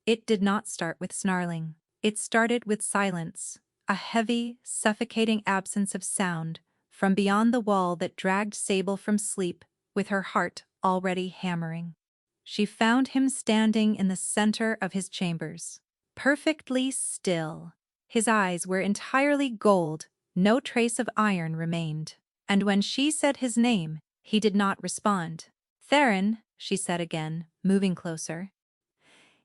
It did not start with snarling. It started with silence, a heavy, suffocating absence of sound from beyond the wall that dragged Sable from sleep with her heart already hammering. She found him standing in the center of his chambers, perfectly still. His eyes were entirely gold, no trace of iron remained. And when she said his name, he did not respond. Theron, she said again, moving closer.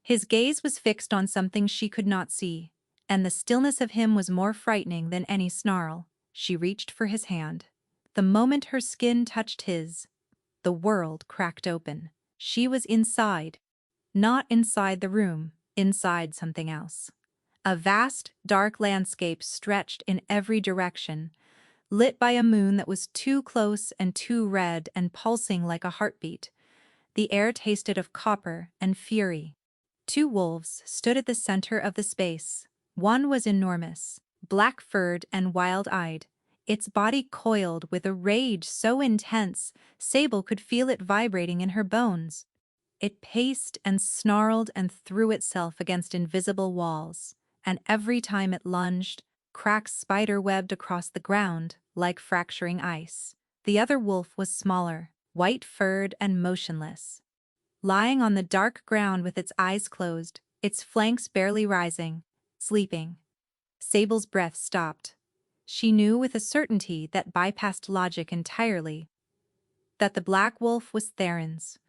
His gaze was fixed on something she could not see, and the stillness of him was more frightening than any snarl. She reached for his hand. The moment her skin touched his, the world cracked open. She was inside. Not inside the room, inside something else. A vast, dark landscape stretched in every direction, lit by a moon that was too close and too red and pulsing like a heartbeat. The air tasted of copper and fury. Two wolves stood at the center of the space. One was enormous, black-furred and wild-eyed, its body coiled with a rage so intense Sable could feel it vibrating in her bones. It paced and snarled and threw itself against invisible walls, and every time it lunged, cracks spider-webbed across the ground like fracturing ice. The other wolf was smaller, white-furred and motionless. Lying on the dark ground with its eyes closed, its flanks barely rising, Sleeping. Sable's breath stopped. She knew with a certainty that bypassed logic entirely that the black wolf was Theron's.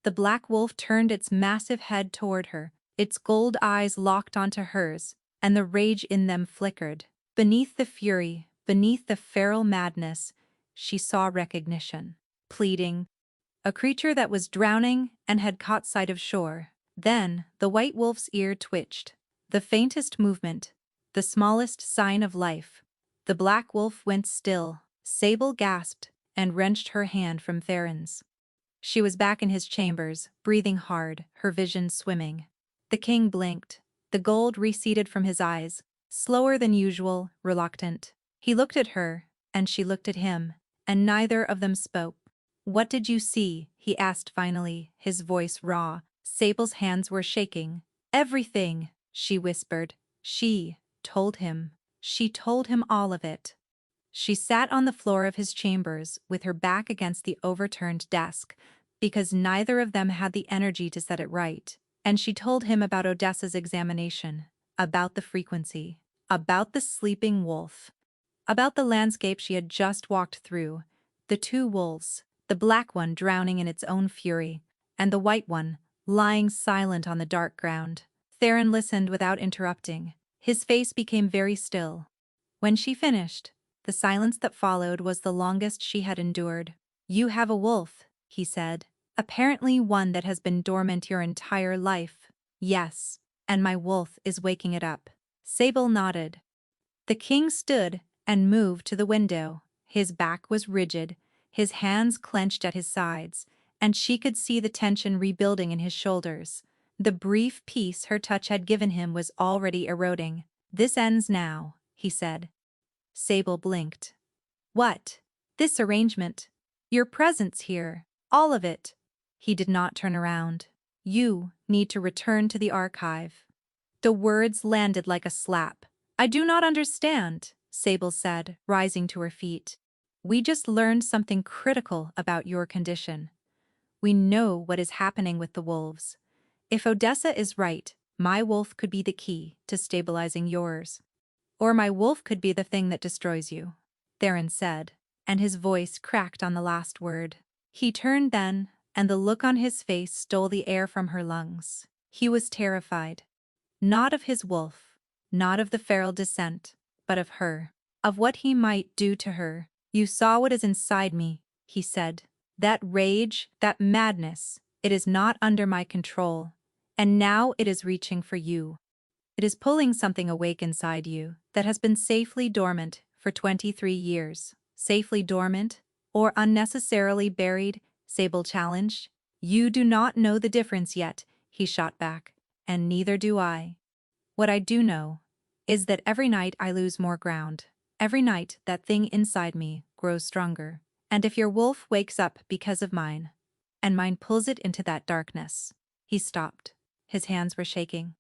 The black wolf turned its massive head toward her, its gold eyes locked onto hers, and the rage in them flickered. Beneath the fury, beneath the feral madness, she saw recognition. Pleading. A creature that was drowning and had caught sight of shore. Then, the white wolf's ear twitched. The faintest movement, the smallest sign of life. The black wolf went still. Sable gasped and wrenched her hand from Theron's. She was back in his chambers, breathing hard, her vision swimming. The king blinked. The gold receded from his eyes, slower than usual, reluctant. He looked at her, and she looked at him, and neither of them spoke. "What did you see?" he asked finally, his voice raw. Sable's hands were shaking. "Everything," she whispered. She told him. She told him all of it. She sat on the floor of his chambers with her back against the overturned desk, because neither of them had the energy to set it right, and she told him about Odessa's examination, about the frequency, about the sleeping wolf, about the landscape she had just walked through, the two wolves, the black one drowning in its own fury, and the white one lying silent on the dark ground. Theron listened without interrupting. His face became very still. When she finished, the silence that followed was the longest she had endured. "You have a wolf," he said. "Apparently one that has been dormant your entire life." "Yes, and my wolf is waking it up." Sable nodded. The king stood and moved to the window. His back was rigid, his hands clenched at his sides, and she could see the tension rebuilding in his shoulders. The brief peace her touch had given him was already eroding. "This ends now," he said. Sable blinked. "What?" "This arrangement. Your presence here. All of it." He did not turn around. "You need to return to the archive." The words landed like a slap. "I do not understand," Sable said, rising to her feet. "We just learned something critical about your condition. We know what is happening with the wolves. If Odessa is right, my wolf could be the key to stabilizing yours. Or my wolf could be the thing that destroys you," Theron said, and his voice cracked on the last word. He turned then, and the look on his face stole the air from her lungs. He was terrified. Not of his wolf, not of the feral descent, but of her, of what he might do to her. "You saw what is inside me," he said. "That rage, that madness, it is not under my control, and now it is reaching for you. It is pulling something awake inside you that has been safely dormant for 23 years. Safely dormant, or unnecessarily buried?" Sable challenged. "You do not know the difference yet," he shot back, "and neither do I. What I do know is that every night I lose more ground. Every night that thing inside me grows stronger. And if your wolf wakes up because of mine, and mine pulls it into that darkness." He stopped. His hands were shaking.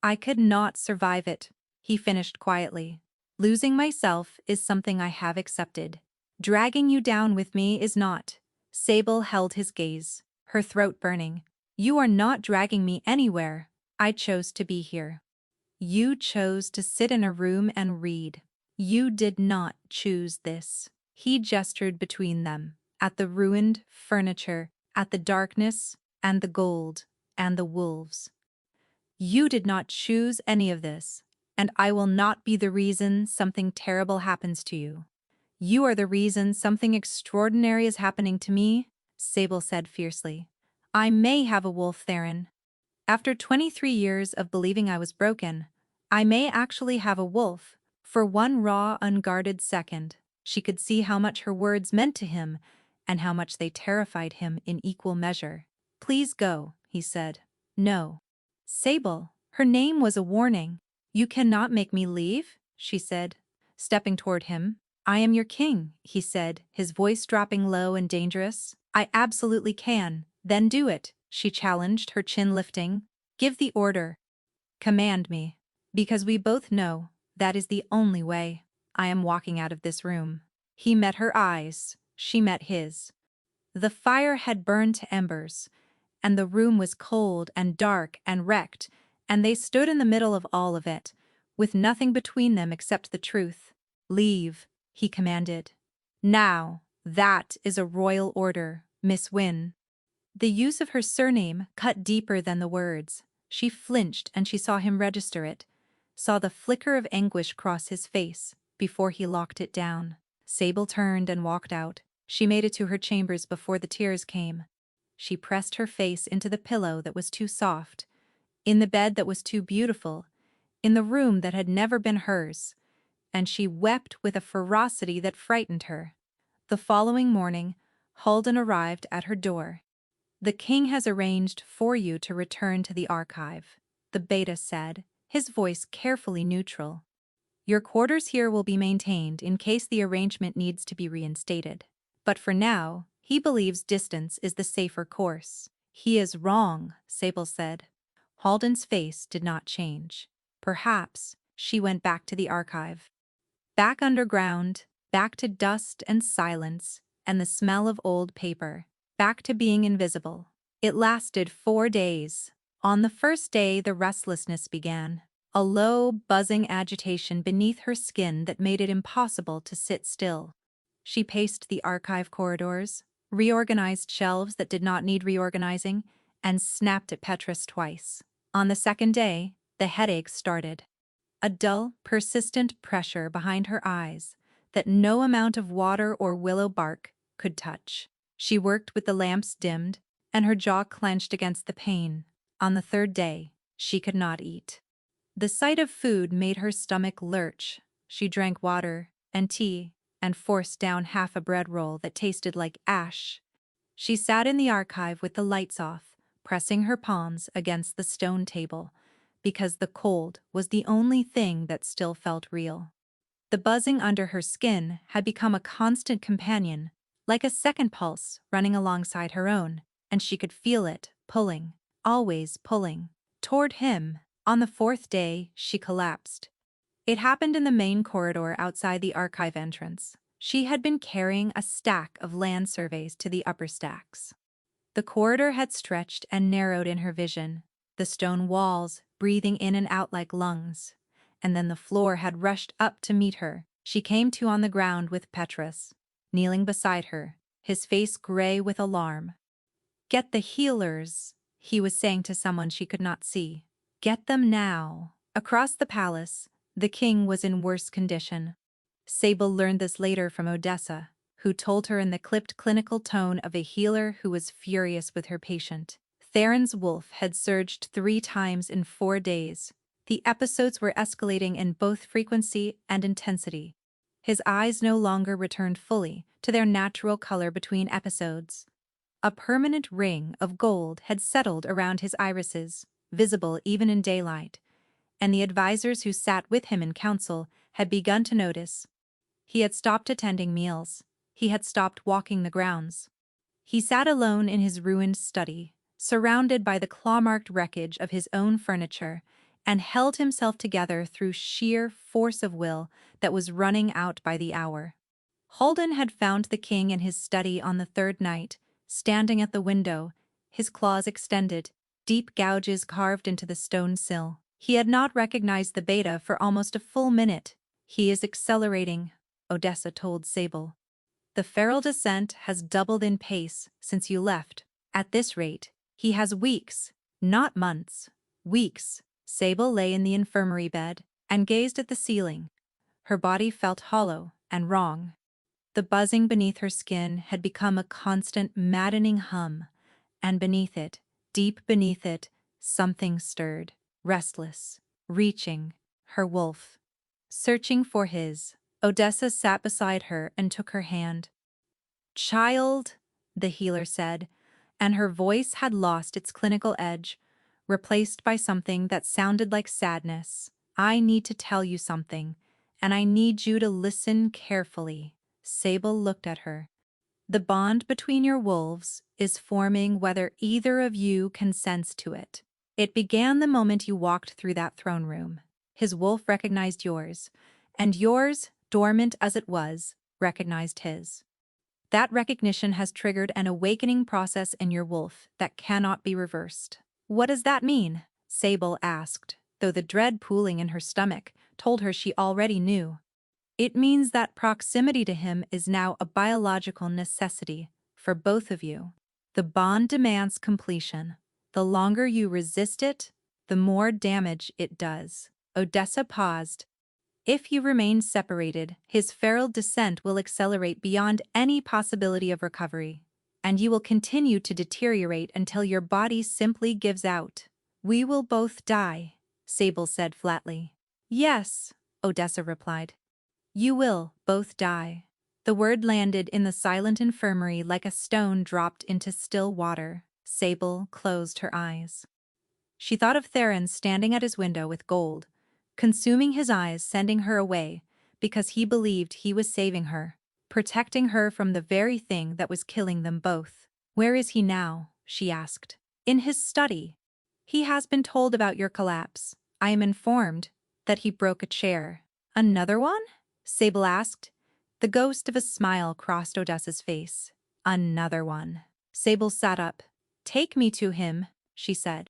"I could not survive it," he finished quietly. "Losing myself is something I have accepted. Dragging you down with me is not." Sable held his gaze, her throat burning. "You are not dragging me anywhere. I chose to be here. You chose to sit in a room and read. You did not choose this." He gestured between them, at the ruined furniture, at the darkness, and the gold, and the wolves. "You did not choose any of this, and I will not be the reason something terrible happens to you. You are the reason something extraordinary is happening to me," Sable said fiercely. "I may have a wolf, Theron. After 23 years of believing I was broken, I may actually have a wolf." For one raw, unguarded second, she could see how much her words meant to him and how much they terrified him in equal measure. "Please go," he said. "No." "Sable." Her name was a warning. "You cannot make me leave," she said, stepping toward him. "I am your king," he said, his voice dropping low and dangerous. "I absolutely can." "Then do it," she challenged, her chin lifting. "Give the order. Command me. Because we both know that is the only way. I am walking out of this room." He met her eyes. She met his. The fire had burned to embers, and the room was cold and dark and wrecked, and they stood in the middle of all of it, with nothing between them except the truth. "Leave," he commanded. "Now, that is a royal order, Miss Wynne." The use of her surname cut deeper than the words. She flinched and she saw him register it, saw the flicker of anguish cross his face before he locked it down. Sable turned and walked out. She made it to her chambers before the tears came. She pressed her face into the pillow that was too soft, in the bed that was too beautiful, in the room that had never been hers, and she wept with a ferocity that frightened her. The following morning, Halden arrived at her door. "The king has arranged for you to return to the archive," the beta said, his voice carefully neutral. "Your quarters here will be maintained in case the arrangement needs to be reinstated. But for now, he believes distance is the safer course." "He is wrong," Sable said. Halden's face did not change. Perhaps she went back to the archive. Back underground, back to dust and silence, and the smell of old paper. Back to being invisible. It lasted 4 days. On the first day, the restlessness began. A low, buzzing agitation beneath her skin that made it impossible to sit still. She paced the archive corridors, reorganized shelves that did not need reorganizing, and snapped at Petrus twice. On the second day, the headaches started. A dull, persistent pressure behind her eyes that no amount of water or willow bark could touch. She worked with the lamps dimmed, and her jaw clenched against the pain. On the third day, she could not eat. The sight of food made her stomach lurch. She drank water and tea and forced down half a bread roll that tasted like ash. She sat in the archive with the lights off, pressing her palms against the stone table, because the cold was the only thing that still felt real. The buzzing under her skin had become a constant companion, like a second pulse running alongside her own, and she could feel it, pulling, always pulling, toward him. On the fourth day, she collapsed. It happened in the main corridor outside the archive entrance. She had been carrying a stack of land surveys to the upper stacks. The corridor had stretched and narrowed in her vision, the stone walls breathing in and out like lungs. And then the floor had rushed up to meet her. She came to on the ground with Petrus, kneeling beside her, his face gray with alarm. "Get the healers," he was saying to someone she could not see. "Get them now." Across the palace, the king was in worse condition. Sable learned this later from Odessa, who told her in the clipped clinical tone of a healer who was furious with her patient. Theron's wolf had surged 3 times in 4 days. The episodes were escalating in both frequency and intensity. His eyes no longer returned fully to their natural color between episodes. A permanent ring of gold had settled around his irises, visible even in daylight, and the advisors who sat with him in council had begun to notice. He had stopped attending meals. He had stopped walking the grounds. He sat alone in his ruined study, surrounded by the claw-marked wreckage of his own furniture, and held himself together through sheer force of will that was running out by the hour. Halden had found the king in his study on the 3rd night, standing at the window, his claws extended, deep gouges carved into the stone sill. He had not recognized the beta for almost a full minute. "He is accelerating," Odessa told Sable. "The feral descent has doubled in pace since you left. At this rate, he has weeks, not months, weeks." Sable lay in the infirmary bed and gazed at the ceiling. Her body felt hollow and wrong. The buzzing beneath her skin had become a constant, maddening hum, and beneath it, deep beneath it, something stirred, restless, reaching, her wolf. Searching for his, Odessa sat beside her and took her hand. "Child," the healer said, and her voice had lost its clinical edge, replaced by something that sounded like sadness. "I need to tell you something, and I need you to listen carefully." Sable looked at her. "The bond between your wolves is forming whether either of you consents to it. It began the moment you walked through that throne room. His wolf recognized yours, and yours, dormant as it was, recognized his. That recognition has triggered an awakening process in your wolf that cannot be reversed." "What does that mean?" Sable asked, though the dread pooling in her stomach told her she already knew. It means that proximity to him is now a biological necessity for both of you. The bond demands completion. The longer you resist it, the more damage it does. Odessa paused. If you remain separated, his feral descent will accelerate beyond any possibility of recovery, and you will continue to deteriorate until your body simply gives out. We will both die, Sable said flatly. Yes, Odessa replied. You will both die. The word landed in the silent infirmary like a stone dropped into still water. Sable closed her eyes. She thought of Theron standing at his window with gold, consuming his eyes, sending her away, because he believed he was saving her, protecting her from the very thing that was killing them both. Where is he now? She asked. In his study. He has been told about your collapse. I am informed that he broke a chair. Another one? Sable asked. The ghost of a smile crossed Odessa's face. Another one. Sable sat up. Take me to him, she said.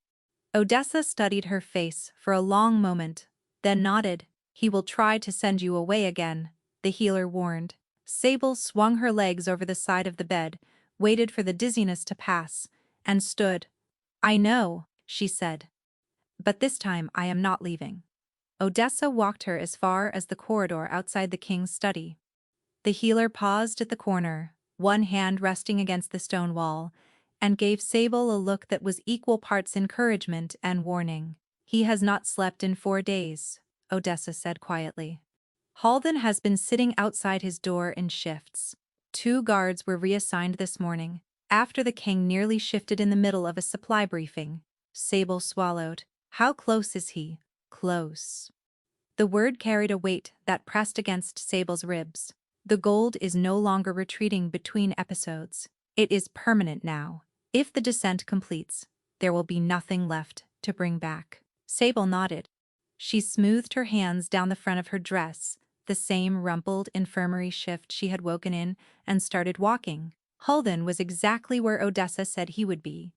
Odessa studied her face for a long moment, then nodded. He will try to send you away again, the healer warned. Sable swung her legs over the side of the bed, waited for the dizziness to pass, and stood. I know, she said. But this time I am not leaving. Odessa walked her as far as the corridor outside the king's study. The healer paused at the corner, one hand resting against the stone wall, and gave Sable a look that was equal parts encouragement and warning. He has not slept in 4 days, Odessa said quietly. Halden has been sitting outside his door in shifts. 2 guards were reassigned this morning, after the king nearly shifted in the middle of a supply briefing. Sable swallowed. How close is he? Close. The word carried a weight that pressed against Sable's ribs. The gold is no longer retreating between episodes. It is permanent now. If the descent completes, there will be nothing left to bring back. Sable nodded. She smoothed her hands down the front of her dress, the same rumpled infirmary shift she had woken in, and started walking. Halden was exactly where Odessa said he would be.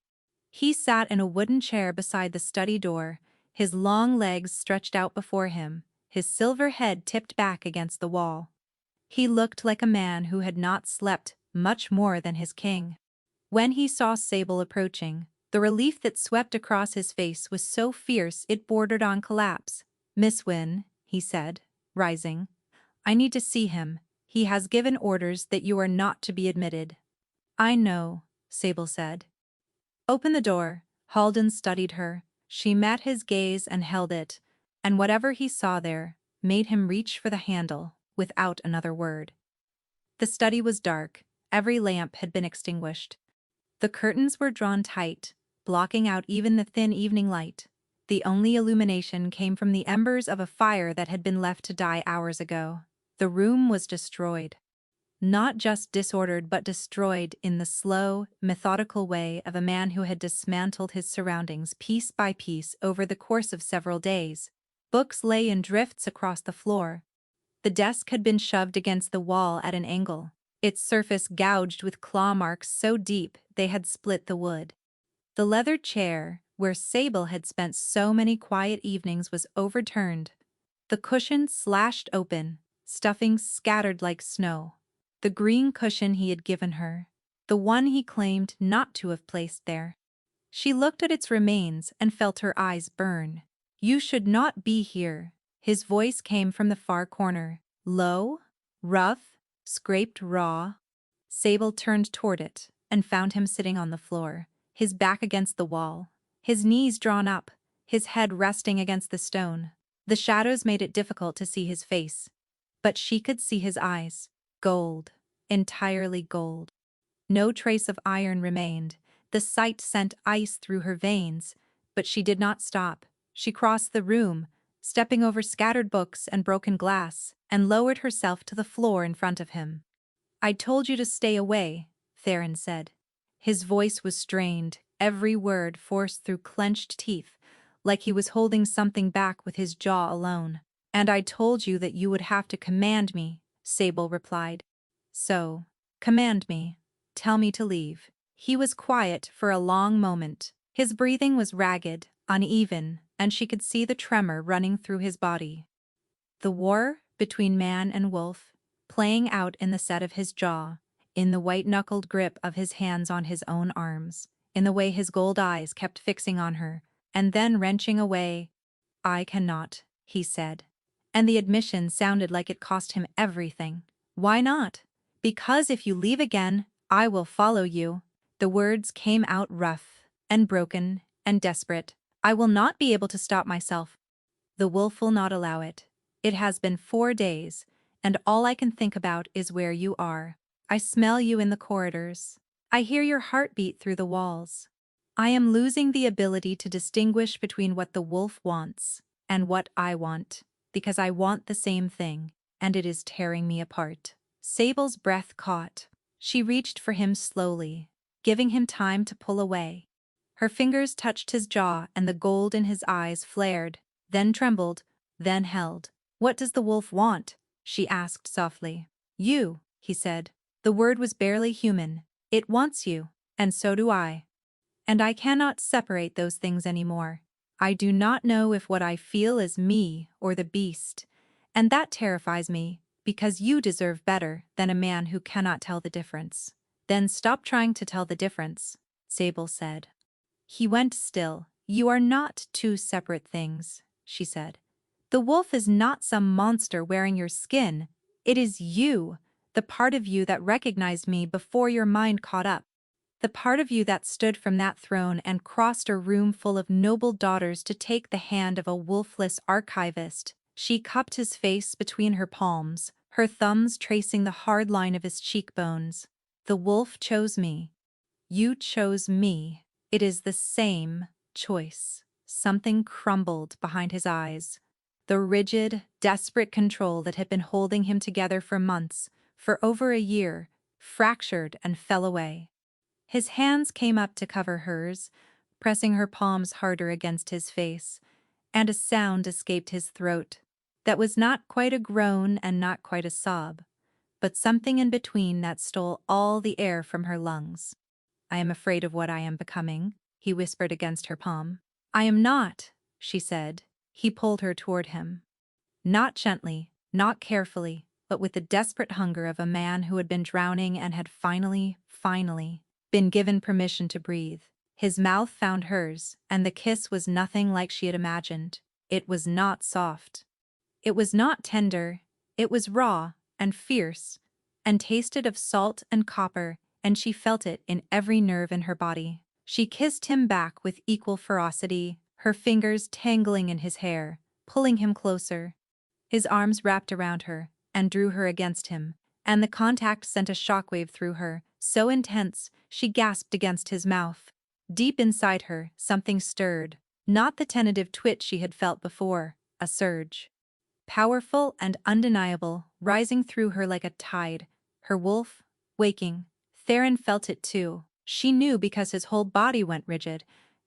He sat in a wooden chair beside the study door, his long legs stretched out before him, his silver head tipped back against the wall. He looked like a man who had not slept much more than his king. When he saw Sable approaching, the relief that swept across his face was so fierce it bordered on collapse. Miss Wynne, he said, rising. I need to see him. He has given orders that you are not to be admitted. I know, Sable said. Open the door. Halden studied her. She met his gaze and held it, and whatever he saw there made him reach for the handle without another word. The study was dark. Every lamp had been extinguished. The curtains were drawn tight, blocking out even the thin evening light. The only illumination came from the embers of a fire that had been left to die hours ago. The room was destroyed. Not just disordered but destroyed in the slow, methodical way of a man who had dismantled his surroundings piece by piece over the course of several days. Books lay in drifts across the floor. The desk had been shoved against the wall at an angle, its surface gouged with claw marks so deep they had split the wood. The leather chair, where Sable had spent so many quiet evenings, was overturned. The cushion slashed open, stuffing scattered like snow. The green cushion he had given her, the one he claimed not to have placed there. She looked at its remains and felt her eyes burn. You should not be here. His voice came from the far corner, low, rough, scraped raw. Sable turned toward it and found him sitting on the floor, his back against the wall, his knees drawn up, his head resting against the stone. The shadows made it difficult to see his face, but she could see his eyes. Gold, entirely gold. No trace of iron remained. The sight sent ice through her veins, but she did not stop. She crossed the room, stepping over scattered books and broken glass, and lowered herself to the floor in front of him. I told you to stay away, Theron said. His voice was strained, every word forced through clenched teeth, like he was holding something back with his jaw alone. And I told you that you would have to command me, Sable replied. So, command me. Tell me to leave. He was quiet for a long moment. His breathing was ragged, uneven, and she could see the tremor running through his body. The war between man and wolf, playing out in the set of his jaw, in the white-knuckled grip of his hands on his own arms, in the way his gold eyes kept fixing on her, and then wrenching away. "I cannot," he said. And the admission sounded like it cost him everything. "Why not?" "Because if you leave again, I will follow you." The words came out rough and broken and desperate. "I will not be able to stop myself. The wolf will not allow it. It has been 4 days, and all I can think about is where you are. I smell you in the corridors. I hear your heartbeat through the walls. I am losing the ability to distinguish between what the wolf wants and what I want, because I want the same thing, and it is tearing me apart." Sable's breath caught. She reached for him slowly, giving him time to pull away. Her fingers touched his jaw and the gold in his eyes flared, then trembled, then held. "What does the wolf want?" she asked softly. "You," he said. The word was barely human. "It wants you, and so do I. And I cannot separate those things anymore. I do not know if what I feel is me or the beast, and that terrifies me, because you deserve better than a man who cannot tell the difference." "Then stop trying to tell the difference," Sable said. He went still. "You are not two separate things," she said. "The wolf is not some monster wearing your skin. It is you, the part of you that recognized me before your mind caught up. The part of you that stood from that throne and crossed a room full of noble daughters to take the hand of a wolfless archivist." She cupped his face between her palms, her thumbs tracing the hard line of his cheekbones. "The wolf chose me. You chose me. It is the same choice." Something crumbled behind his eyes. The rigid, desperate control that had been holding him together for months, for over a year, fractured and fell away. His hands came up to cover hers, pressing her palms harder against his face, and a sound escaped his throat that was not quite a groan and not quite a sob, but something in between that stole all the air from her lungs. "I am afraid of what I am becoming," he whispered against her palm. "I am not," she said. He pulled her toward him. Not gently, not carefully, but with the desperate hunger of a man who had been drowning and had finally been given permission to breathe. His mouth found hers, and the kiss was nothing like she had imagined. It was not soft. It was not tender. It was raw and fierce, and tasted of salt and copper, and she felt it in every nerve in her body. She kissed him back with equal ferocity, her fingers tangling in his hair, pulling him closer. His arms wrapped around her and drew her against him, and the contact sent a shockwave through her, so intense she gasped against his mouth. Deep inside her, something stirred, not the tentative twitch she had felt before, a surge. Powerful and undeniable, rising through her like a tide, her wolf, waking. Theron felt it too. She knew because his whole body went rigid,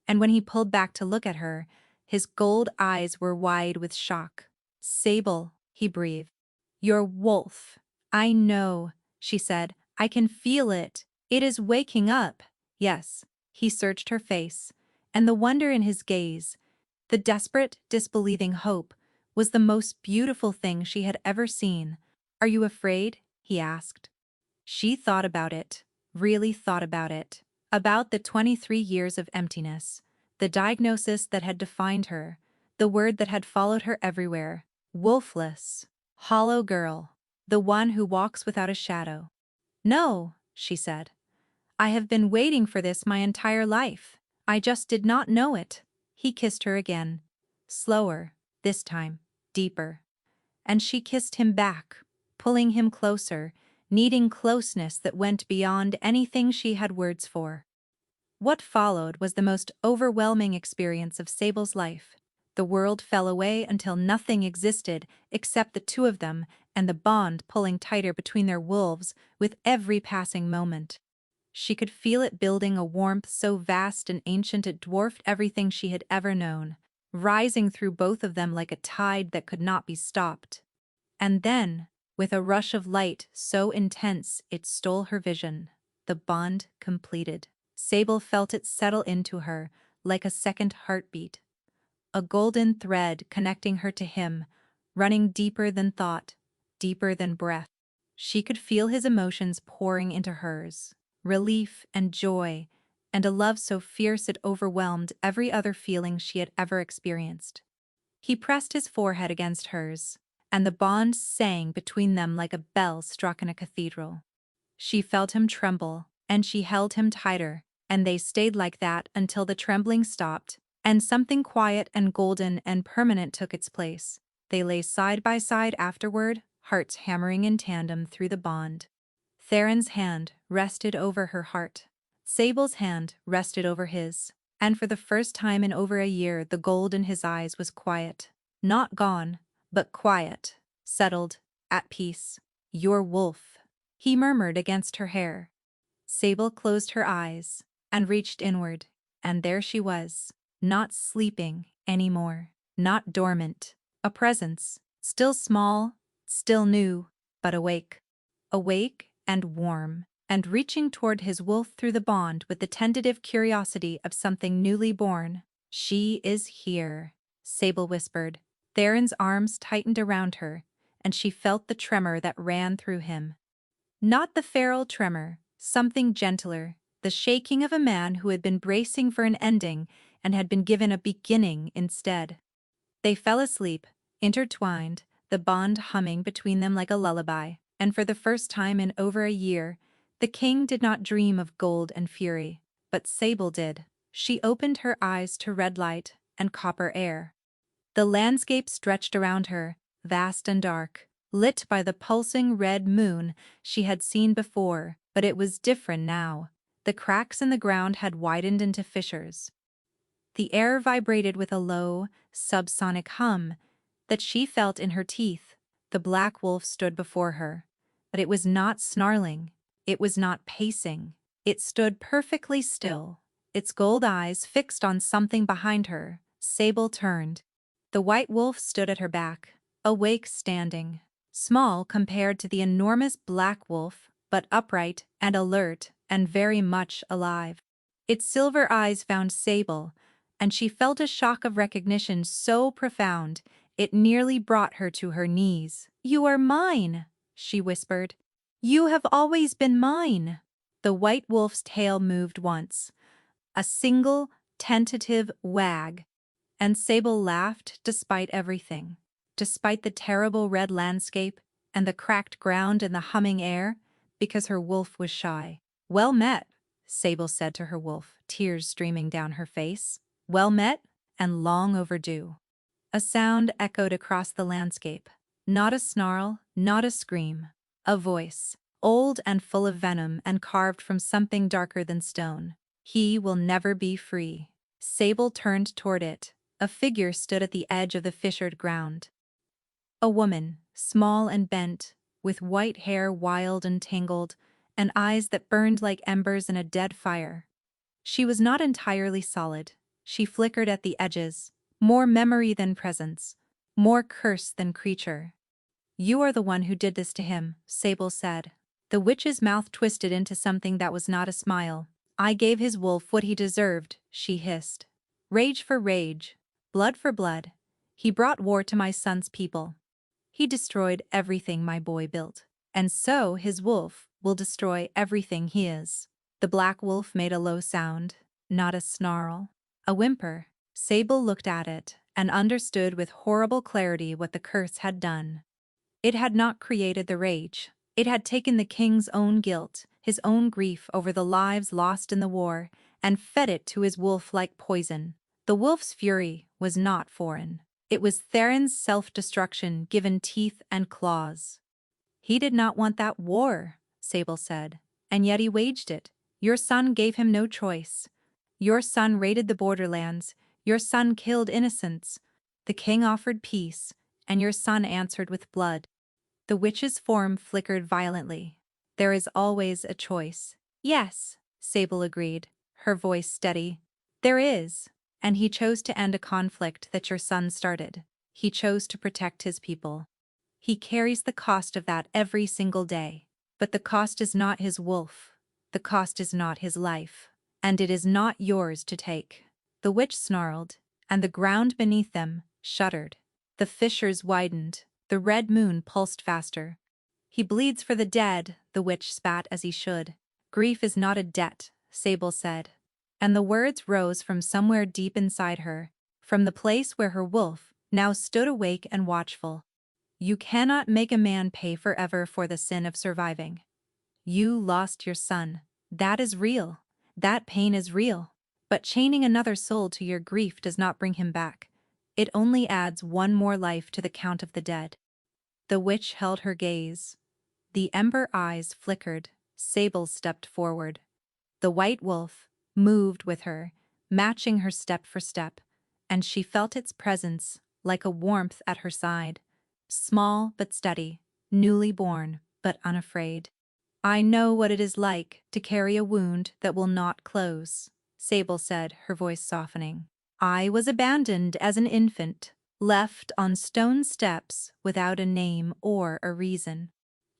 and when he pulled back to look at her, his gold eyes were wide with shock. "Sable," he breathed. "Your wolf." "I know," she said. "I can feel it. It is waking up." "Yes." He searched her face, and the wonder in his gaze, the desperate, disbelieving hope, was the most beautiful thing she had ever seen. "Are you afraid?" he asked. She thought about it, really thought about it. About the 23 years of emptiness, the diagnosis that had defined her, the word that had followed her everywhere. Wolfless. Hollow girl. The one who walks without a shadow. "No," she said. "I have been waiting for this my entire life. I just did not know it." He kissed her again. Slower, this time, deeper. And she kissed him back, pulling him closer, needing closeness that went beyond anything she had words for. What followed was the most overwhelming experience of Sable's life. The world fell away until nothing existed except the two of them and the bond pulling tighter between their wolves with every passing moment. She could feel it building, a warmth so vast and ancient it dwarfed everything she had ever known, rising through both of them like a tide that could not be stopped. And then, with a rush of light so intense it stole her vision, the bond completed. Sable felt it settle into her like a second heartbeat. A golden thread connecting her to him, running deeper than thought, deeper than breath. She could feel his emotions pouring into hers, relief and joy, and a love so fierce it overwhelmed every other feeling she had ever experienced. He pressed his forehead against hers, and the bond sang between them like a bell struck in a cathedral. She felt him tremble, and she held him tighter, and they stayed like that until the trembling stopped, and something quiet and golden and permanent took its place. They lay side by side afterward, hearts hammering in tandem through the bond. Theron's hand rested over her heart. Sable's hand rested over his, and for the first time in over a year the gold in his eyes was quiet. Not gone, but quiet, settled, at peace. "Your wolf," he murmured against her hair. Sable closed her eyes and reached inward, and there she was, not sleeping anymore, not dormant, a presence, still small, still new, but awake. Awake and warm, and reaching toward his wolf through the bond with the tentative curiosity of something newly born. "She is here," Sable whispered. Theron's arms tightened around her, and she felt the tremor that ran through him. Not the feral tremor, something gentler, the shaking of a man who had been bracing for an ending and had been given a beginning instead. They fell asleep, intertwined, the bond humming between them like a lullaby, and for the first time in over a year, the king did not dream of gold and fury, but Sable did. She opened her eyes to red light and copper air. The landscape stretched around her, vast and dark, lit by the pulsing red moon she had seen before, but it was different now. The cracks in the ground had widened into fissures. The air vibrated with a low, subsonic hum that she felt in her teeth. The black wolf stood before her, but it was not snarling, it was not pacing. It stood perfectly still, its gold eyes fixed on something behind her. Sable turned. The white wolf stood at her back, awake standing, small compared to the enormous black wolf, but upright and alert and very much alive. Its silver eyes found Sable, and she felt a shock of recognition so profound it nearly brought her to her knees. "You are mine," she whispered. "You have always been mine." The white wolf's tail moved once, a single, tentative wag, and Sable laughed despite everything, despite the terrible red landscape and the cracked ground and the humming air, because her wolf was shy. "Well met," Sable said to her wolf, tears streaming down her face. "Well met, and long overdue." A sound echoed across the landscape. Not a snarl, not a scream. A voice, old and full of venom and carved from something darker than stone. "He will never be free." Sable turned toward it. A figure stood at the edge of the fissured ground. A woman, small and bent, with white hair wild and tangled, and eyes that burned like embers in a dead fire. She was not entirely solid. She flickered at the edges, more memory than presence, more curse than creature. "You are the one who did this to him," Sable said. The witch's mouth twisted into something that was not a smile. "I gave his wolf what he deserved," she hissed. "Rage for rage, blood for blood. He brought war to my son's people. He destroyed everything my boy built. And so his wolf will destroy everything he is." The black wolf made a low sound, not a snarl, a whimper. Sable looked at it and understood with horrible clarity what the curse had done. It had not created the rage. It had taken the king's own guilt, his own grief over the lives lost in the war, and fed it to his wolf like poison. The wolf's fury was not foreign. It was Theron's self-destruction given teeth and claws. "He did not want that war," Sable said, "and yet he waged it. Your son gave him no choice. Your son raided the borderlands. Your son killed innocents. The king offered peace, and your son answered with blood." The witch's form flickered violently. "There is always a choice." "Yes," Sable agreed, her voice steady. "There is. And he chose to end a conflict that your son started. He chose to protect his people. He carries the cost of that every single day. But the cost is not his wolf. The cost is not his life. And it is not yours to take." The witch snarled, and the ground beneath them shuddered. The fissures widened. The red moon pulsed faster. He bleeds for the dead, the witch spat as he should. Grief is not a debt, Sable said. And the words rose from somewhere deep inside her, from the place where her wolf now stood awake and watchful. You cannot make a man pay forever for the sin of surviving. You lost your son. That is real. That pain is real. But chaining another soul to your grief does not bring him back. It only adds one more life to the count of the dead. The witch held her gaze. The ember eyes flickered. Sable stepped forward. The white wolf moved with her, matching her step for step, and she felt its presence like a warmth at her side. Small but steady, newly born but unafraid. I know what it is like to carry a wound that will not close, Sable said, her voice softening. I was abandoned as an infant, left on stone steps without a name or a reason.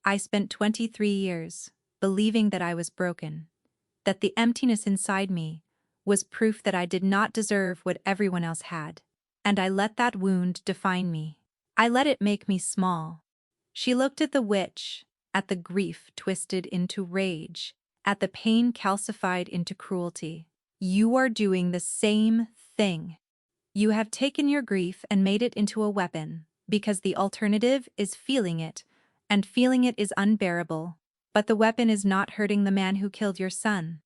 I spent 23 years believing that I was broken, that the emptiness inside me was proof that I did not deserve what everyone else had, and I let that wound define me. I let it make me small. She looked at the witch, at the grief twisted into rage, at the pain calcified into cruelty. You are doing the same thing. You have taken your grief and made it into a weapon, because the alternative is feeling it, and feeling it is unbearable. But the weapon is not hurting the man who killed your son.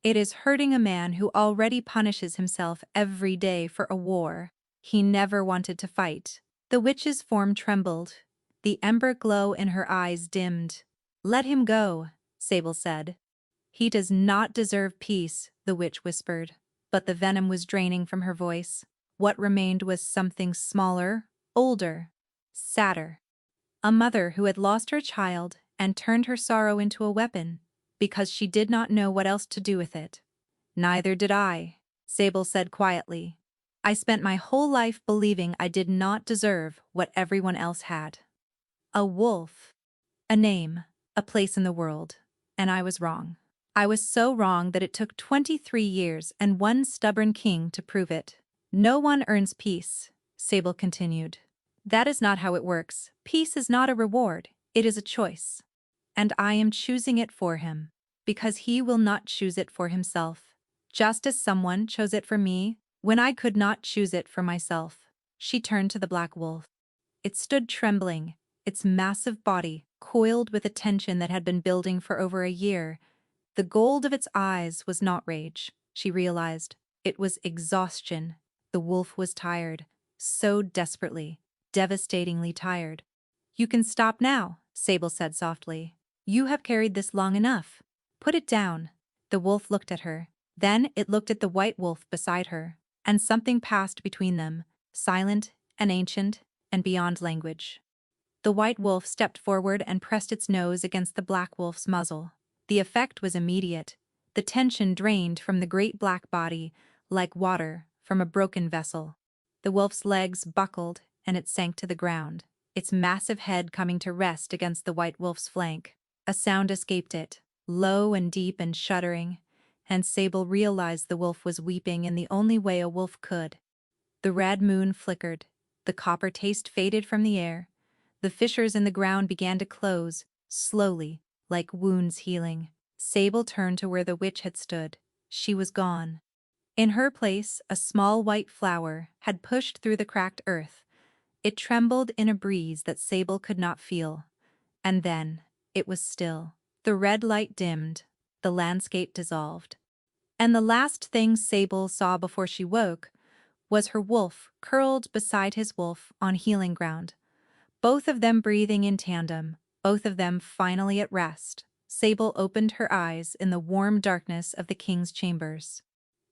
It is hurting a man who already punishes himself every day for a war he never wanted to fight. The witch's form trembled. The ember glow in her eyes dimmed. Let him go, Sable said. He does not deserve peace, the witch whispered, but the venom was draining from her voice. What remained was something smaller, older, sadder. A mother who had lost her child and turned her sorrow into a weapon, because she did not know what else to do with it. Neither did I, Sable said quietly. I spent my whole life believing I did not deserve what everyone else had. A wolf. A name, a place in the world. And I was wrong. I was so wrong that it took 23 years and one stubborn king to prove it. No one earns peace, Sable continued. That is not how it works. Peace is not a reward, it is a choice. And I am choosing it for him, because he will not choose it for himself. Just as someone chose it for me when I could not choose it for myself. She turned to the black wolf. It stood trembling, its massive body coiled with a tension that had been building for over a year. The gold of its eyes was not rage, she realized. It was exhaustion. The wolf was tired, so desperately, devastatingly tired. You can stop now, Sable said softly. You have carried this long enough. Put it down. The wolf looked at her. Then it looked at the white wolf beside her, and something passed between them, silent and ancient and beyond language. The white wolf stepped forward and pressed its nose against the black wolf's muzzle. The effect was immediate. The tension drained from the great black body like water from a broken vessel. The wolf's legs buckled and it sank to the ground, its massive head coming to rest against the white wolf's flank. A sound escaped it, low and deep and shuddering, and Sable realized the wolf was weeping in the only way a wolf could. The red moon flickered, the copper taste faded from the air, the fissures in the ground began to close, slowly, like wounds healing. Sable turned to where the witch had stood. She was gone. In her place, a small white flower had pushed through the cracked earth. It trembled in a breeze that Sable could not feel. And then, it was still. The red light dimmed, the landscape dissolved. And the last thing Sable saw before she woke was her wolf curled beside his wolf on healing ground. Both of them breathing in tandem, both of them finally at rest. Sable opened her eyes in the warm darkness of the king's chambers.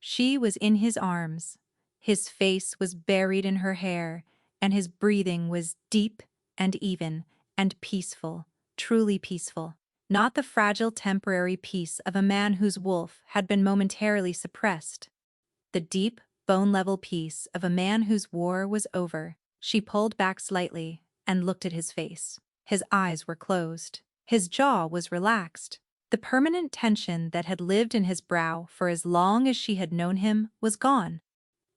She was in his arms. His face was buried in her hair, and his breathing was deep and even and peaceful, truly peaceful. Not the fragile temporary peace of a man whose wolf had been momentarily suppressed. The deep, bone-level peace of a man whose war was over. She pulled back slightly and looked at his face. His eyes were closed. His jaw was relaxed. The permanent tension that had lived in his brow for as long as she had known him was gone.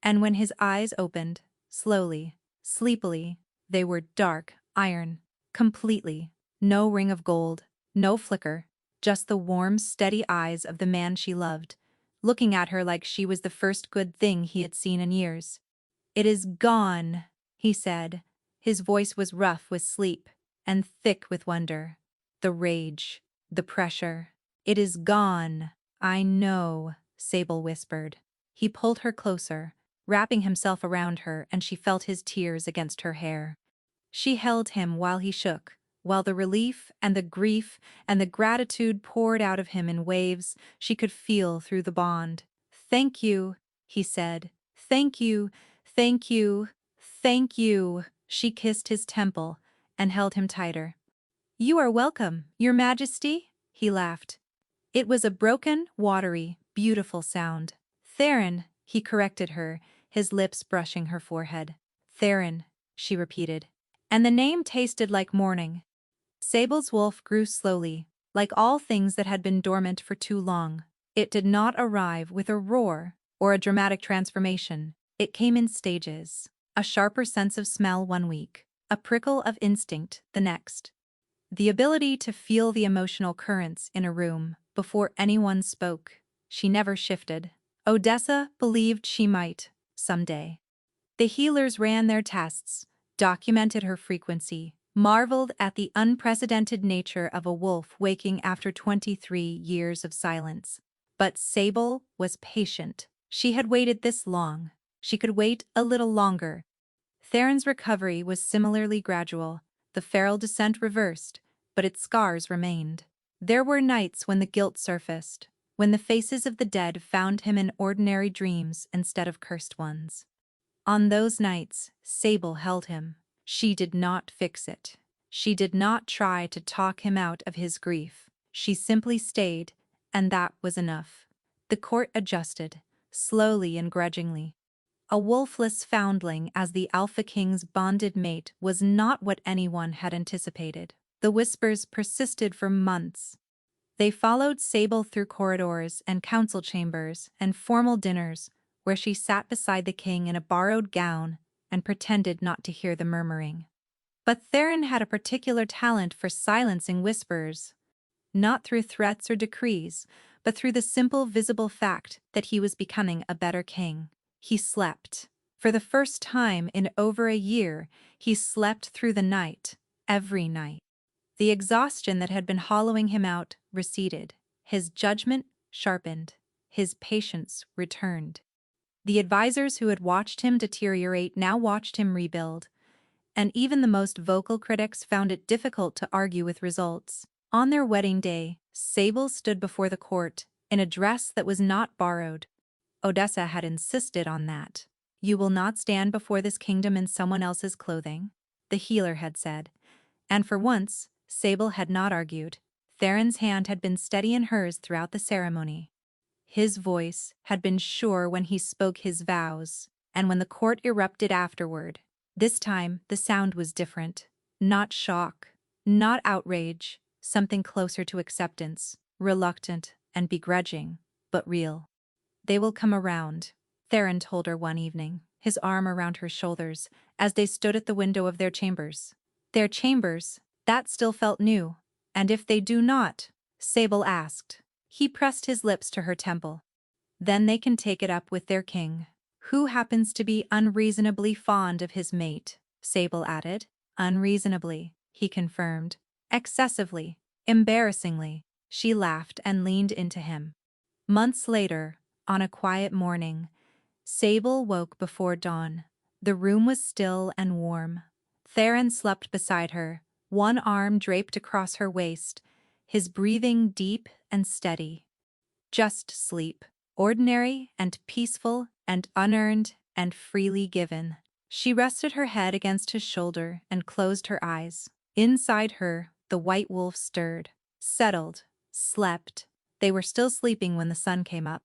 And when his eyes opened, slowly, sleepily, They were dark, iron, completely. No ring of gold, no flicker, just the warm, steady eyes of the man she loved, looking at her like she was the first good thing he had seen in years. "It is gone," he said. His voice was rough with sleep and thick with wonder. The rage, the pressure. "It is gone. I know," Sable whispered. He pulled her closer, wrapping himself around her, and she felt his tears against her hair. She held him while he shook, while the relief and the grief and the gratitude poured out of him in waves she could feel through the bond. "Thank you," he said. "Thank you, thank you, thank you." She kissed his temple and held him tighter. "You are welcome, Your Majesty," he laughed. It was a broken, watery, beautiful sound. "Theron," he corrected her, his lips brushing her forehead. "Theron," she repeated. And the name tasted like morning. Sable's wolf grew slowly, like all things that had been dormant for too long. It did not arrive with a roar or a dramatic transformation. It came in stages. A sharper sense of smell one week, a prickle of instinct the next. The ability to feel the emotional currents in a room before anyone spoke. She never shifted. Odessa believed she might, someday. The healers ran their tests, documented her frequency, marveled at the unprecedented nature of a wolf waking after 23 years of silence. But Sable was patient. She had waited this long. She could wait a little longer. Theron's recovery was similarly gradual. The feral descent reversed, but its scars remained. There were nights when the guilt surfaced, when the faces of the dead found him in ordinary dreams instead of cursed ones. On those nights, Sable held him. She did not fix it. She did not try to talk him out of his grief. She simply stayed, and that was enough. The court adjusted, slowly and grudgingly. A wolfless foundling as the Alpha King's bonded mate was not what anyone had anticipated. The whispers persisted for months. They followed Sable through corridors and council chambers and formal dinners, where she sat beside the king in a borrowed gown and pretended not to hear the murmuring. But Theron had a particular talent for silencing whispers, not through threats or decrees, but through the simple visible fact that he was becoming a better king. He slept. For the first time in over a year, he slept through the night, every night. The exhaustion that had been hollowing him out receded. His judgment sharpened. His patience returned. The advisors who had watched him deteriorate now watched him rebuild, and even the most vocal critics found it difficult to argue with results. On their wedding day, Sable stood before the court in a dress that was not borrowed. Odessa had insisted on that. "You will not stand before this kingdom in someone else's clothing," the healer had said. And for once, Sable had not argued. Theron's hand had been steady in hers throughout the ceremony. His voice had been sure when he spoke his vows, and when the court erupted afterward. This time, the sound was different. Not shock, not outrage, something closer to acceptance, reluctant and begrudging, but real. "They will come around," Theron told her one evening, his arm around her shoulders, as they stood at the window of their chambers. Their chambers, that still felt new. "And if they do not?" Sable asked. He pressed his lips to her temple. "Then they can take it up with their king, who happens to be unreasonably fond of his mate," Sable added. "Unreasonably," he confirmed. "Excessively, embarrassingly." She laughed and leaned into him. Months later, on a quiet morning, Sable woke before dawn. The room was still and warm. Theron slept beside her, one arm draped across her waist, his breathing deep and steady. Just sleep, ordinary and peaceful and unearned and freely given. She rested her head against his shoulder and closed her eyes. Inside her, the white wolf stirred, settled, slept. They were still sleeping when the sun came up.